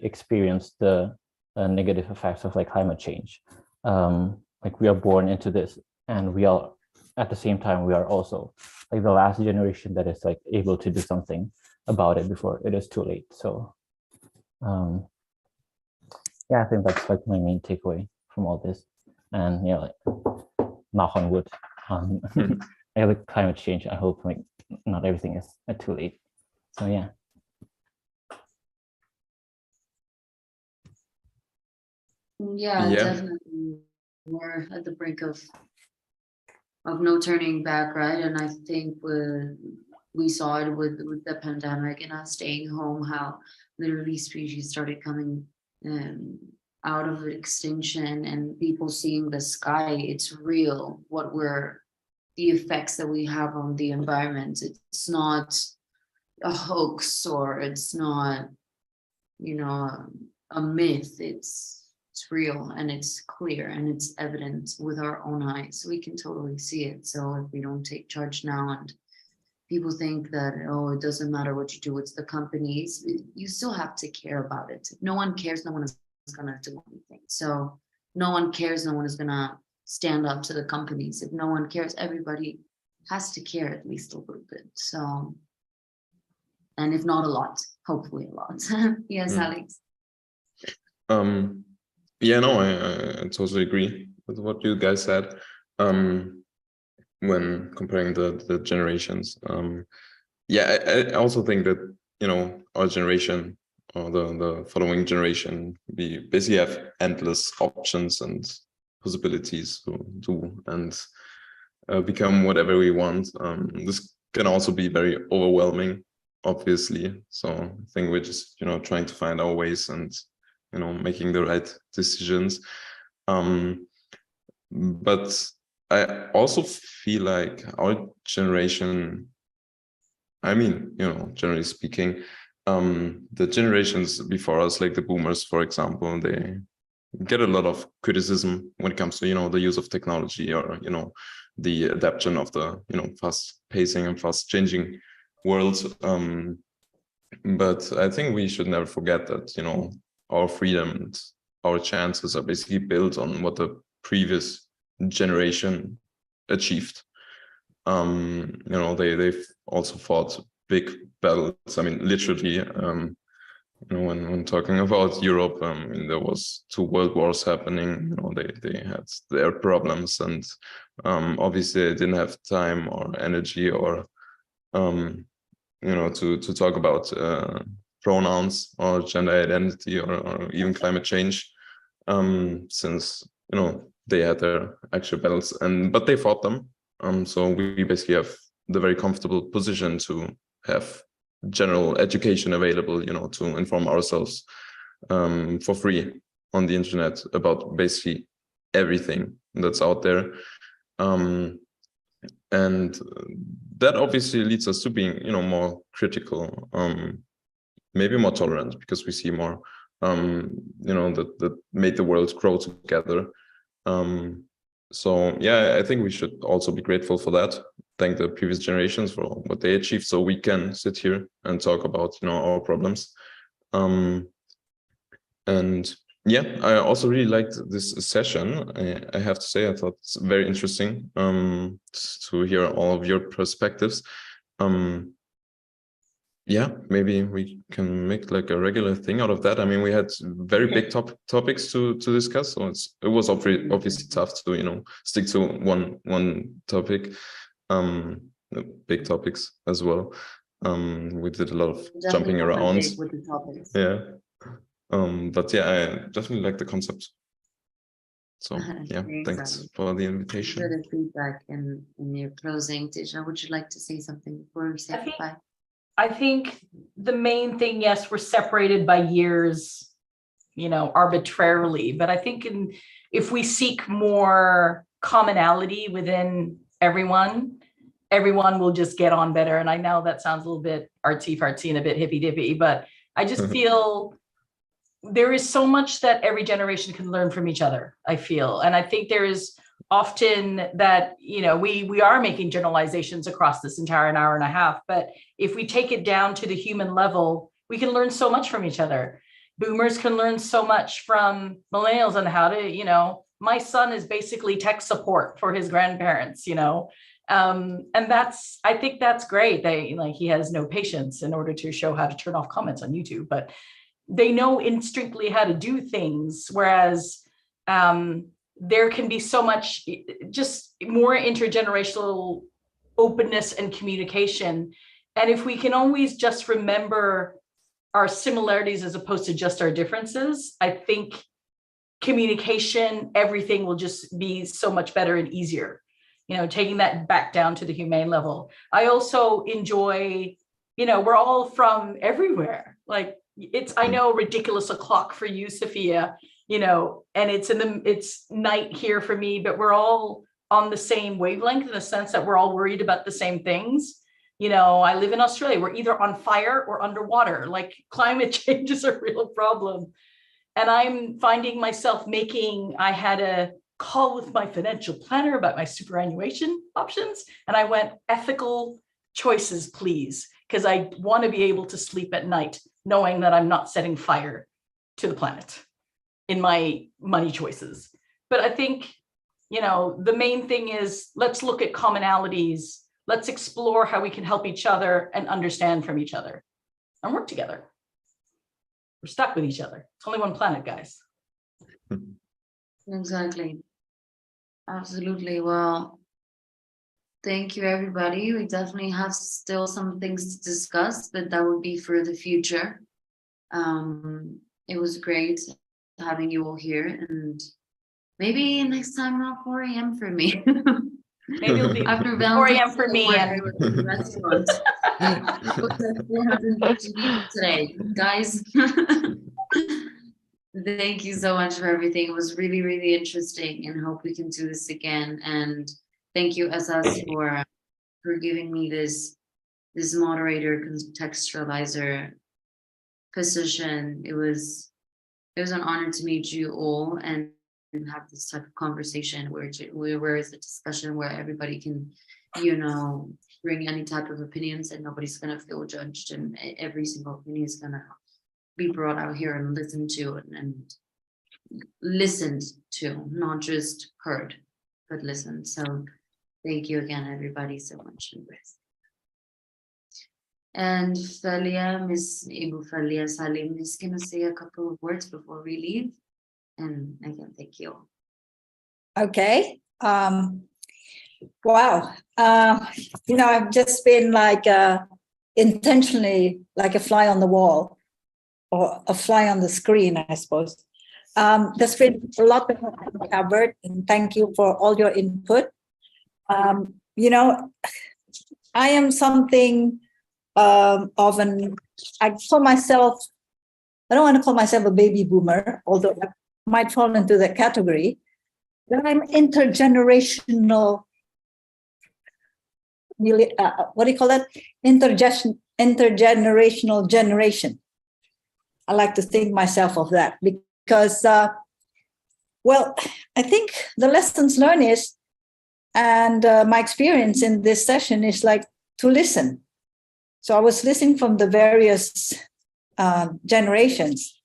experience the negative effects of like climate change. Like we are born into this, and we are at the same time we are also like the last generation that is like able to do something about it before it is too late. So I think that's like my main takeaway from all this. And like knock on wood, on like climate change. I hope like not everything is too late. So yeah. Yeah, Yeah. definitely. We're at the brink of no turning back, right? And I think we saw it with the pandemic and us staying home, how literally species started coming out of extinction, and people seeing the sky. It's real the effects that we have on the environment. It's not a hoax, or it's not, a myth. It's real, and it's clear, and it's evident with our own eyes. We can totally see it. So if we don't take charge now, and people think that, oh, it doesn't matter what you do, it's the companies, you still have to care about it. If no one cares, no one is gonna do anything. So no one cares, no one is gonna stand up to the companies. If no one cares, everybody has to care at least a little bit. So, and if not a lot, hopefully a lot. Yes, Alex. Yeah, no, I totally agree with what you guys said. When comparing the generations, yeah, I also think that, our generation or the following generation, we basically have endless options and possibilities to do and become whatever we want. This can also be very overwhelming, obviously. So I think we're just, trying to find our ways and, making the right decisions. But I also feel like our generation, I mean, generally speaking, the generations before us, like the boomers, for example, they get a lot of criticism when it comes to, the use of technology, or, the adaptation of the, fast pacing and fast changing world. But I think we should never forget that, our freedom and our chances are basically built on what the previous generation achieved. They've also fought big battles. I mean, literally, when talking about Europe, there was 2 world wars happening. They had their problems, and obviously they didn't have time or energy or to talk about pronouns or gender identity or even climate change, since they had their actual battles, but they fought them. So we basically have the very comfortable position to have general education available, to inform ourselves for free on the internet about basically everything that's out there. And that obviously leads us to being, more critical, maybe more tolerant, because we see more, that made the world grow together. So yeah, I think we should also be grateful for that. Thank the previous generations for what they achieved, so we can sit here and talk about, our problems. And yeah, I also really liked this session. I have to say, I thought it's very interesting to hear all of your perspectives. Yeah, maybe we can make like a regular thing out of that. I mean, we had very big topics to discuss, so it was obviously tough to stick to one topic. Big topics as well. We did a lot of jumping around. With the topics. Yeah. But yeah, I definitely like the concept. So yeah, thanks for the invitation. For the feedback and your closing. Tisha, would you like to say something before we say goodbye? I think the main thing, yes, we're separated by years, arbitrarily, but I think if we seek more commonality within everyone will just get on better. And I know that sounds a little bit artsy-fartsy and a bit hippy-dippy, but I just feel there is so much that every generation can learn from each other, I feel. And I think there is often that, we are making generalizations across this entire hour and a half, but if we take it down to the human level, we can learn so much from each other. Boomers can learn so much from millennials on how to, my son is basically tech support for his grandparents, and I think that's great. He has no patience in order to show how to turn off comments on YouTube, but they know instinctively how to do things. Whereas there can be so much just more intergenerational openness and communication. And if we can always just remember our similarities as opposed to just our differences, I think communication, everything will just be so much better and easier, taking that back down to the humane level. I also enjoy, we're all from everywhere. Like I know ridiculous o'clock for you, Sophia, and it's night here for me, but we're all on the same wavelength in the sense that we're all worried about the same things. I live in Australia. We're either on fire or underwater. Like climate change is a real problem. And I'm finding myself I had a call with my financial planner about my superannuation options. And I went, ethical choices, please, because I want to be able to sleep at night, knowing that I'm not setting fire to the planet in my money choices. But I think, the main thing is let's look at commonalities. Let's explore how we can help each other and understand from each other and work together. We're stuck with each other. It's only one planet, guys. Exactly. Absolutely. Well, thank you, everybody. We definitely have still some things to discuss, but that would be for the future. It was great having you all here, and maybe next time around 4 a.m. for me. Maybe it'll be After 4 a.m. for me. Restaurant. Booked at 450 people today, guys. Thank you so much for everything. It was really, really interesting, and hope we can do this again. And thank you, Asas, for giving me this moderator contextualizer position. It was an honor to meet you all and have this type of conversation where it's a discussion where everybody can, bring any type of opinions, and nobody's gonna feel judged, and every single opinion is gonna be brought out here and listened to and listened to, not just heard, but listened. So thank you again, everybody, so much. And Falia, Miss Ibu Falia Salim is gonna say a couple of words before we leave. And again, thank you. Okay. Wow. I've just been intentionally like a fly on the wall or a fly on the screen, I suppose. There's been a lot that I've covered, and thank you for all your input. I am something I call myself, I don't want to call myself a baby boomer, although I might fall into that category, but I'm intergenerational, what do you call that? Intergenerational generation. I like to think myself of that because, I think the lessons learned is, and my experience in this session is like to listen. So I was listening from the various generations,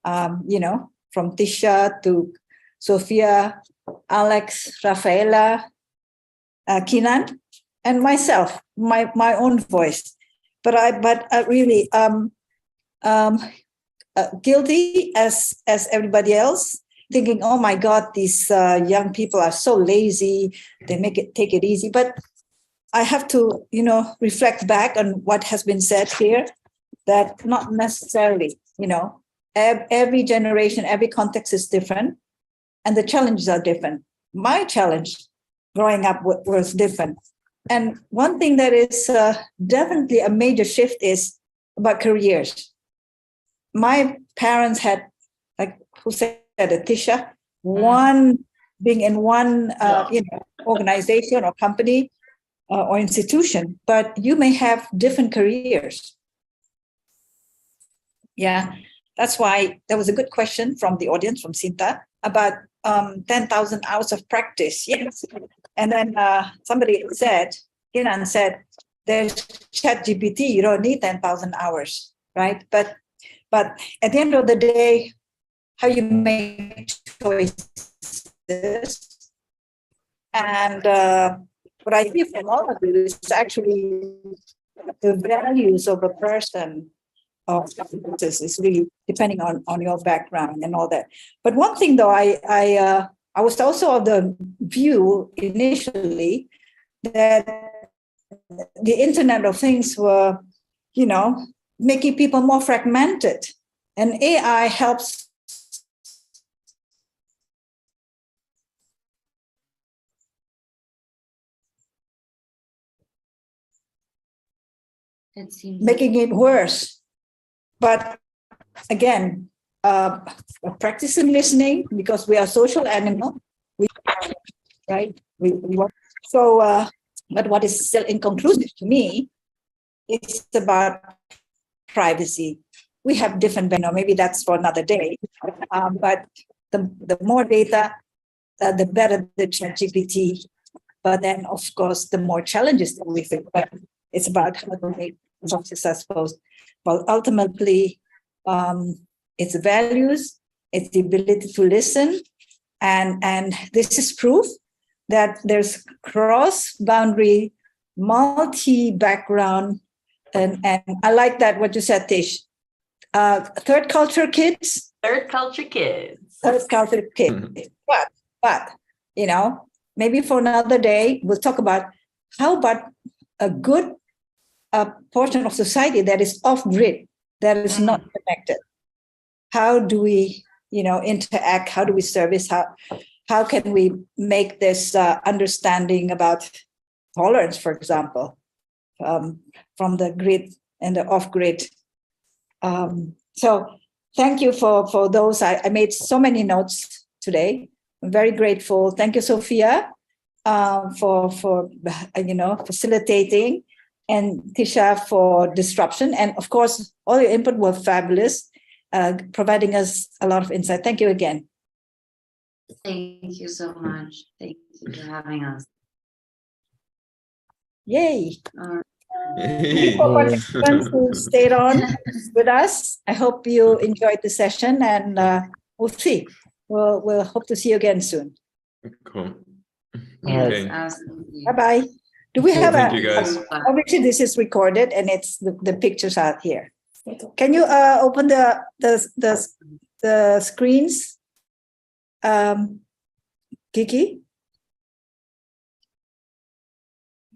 from Tisha to Sophia, Alex, Rafaela, Kinan, and myself, my own voice. But I really guilty as everybody else, thinking, oh my God, these young people are so lazy. They take it easy. But I have to, reflect back on what has been said here, that not necessarily, every generation, every context is different, and the challenges are different. My challenge growing up was different. And one thing that is definitely a major shift is about careers. My parents had, like who said it, Tisha, being in one organization or company or institution, but you may have different careers. Yeah, that's why there was a good question from the audience, from Sinta, about 10,000 hours of practice. Yes. And then somebody said, Kinan said, there's ChatGPT, you don't need 10,000 hours, right? But at the end of the day, how you make choices. And what I hear from all of you is actually the values of a person is really depending on your background and all that. But one thing though, I I was also of the view initially that the Internet of Things were, making people more fragmented, and AI helps. It seems Making it worse. But again, practicing listening, because we are social animal, right? So, but what is still inconclusive to me is about privacy. We have different, maybe that's for another day. But the more data, the better the ChatGPT. But then, of course, the more challenges that we face. But it's about how to make it successful. Well, ultimately, it's values, it's the ability to listen, and this is proof that there's cross-boundary, multi-background, and I like that what you said, Tish. Third culture kids. Third culture kids. Third culture kids. But maybe for another day we'll talk about how about a good portion of society that is off-grid, that is not connected. How do we, interact? How do we service? How can we make this understanding about tolerance, for example, from the grid and the off-grid? So thank you for those. I made so many notes today. I'm very grateful. Thank you, Sophia, for facilitating, and Tisha for disruption. And of course, all your input were fabulous, providing us a lot of insight. Thank you again. Thank you so much. Thank you for having us. Yay. Thank you Hey. for participants who stayed on with us. I hope you enjoyed the session, and we'll see. We'll hope to see you again soon. Cool. Yes, Okay. absolutely. Bye-bye. Do we have Thank you, guys. obviously this is recorded and it's the pictures out here. Can you open the screens? Kiki?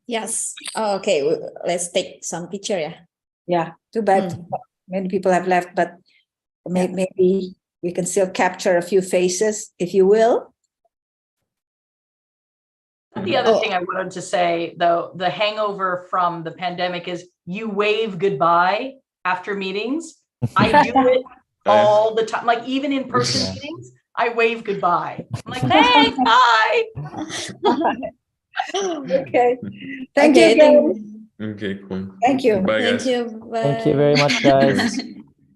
Yes. Oh, okay. Let's take some picture. Yeah. Yeah, too bad. Many people have left, but maybe we can still capture a few faces, if you will. The other thing I wanted to say, though, the hangover from the pandemic is you wave goodbye after meetings. I do it all the time. Like even in person meetings, I wave goodbye. I'm like, thanks, bye. Okay. Thank you again. Okay, cool. Thank you. Bye, Thank guys. you. Bye. Thank you very much, guys.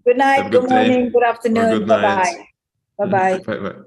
Good night, Have a good good morning, day good or afternoon. good night. Bye-bye. Bye-bye. Bye-bye.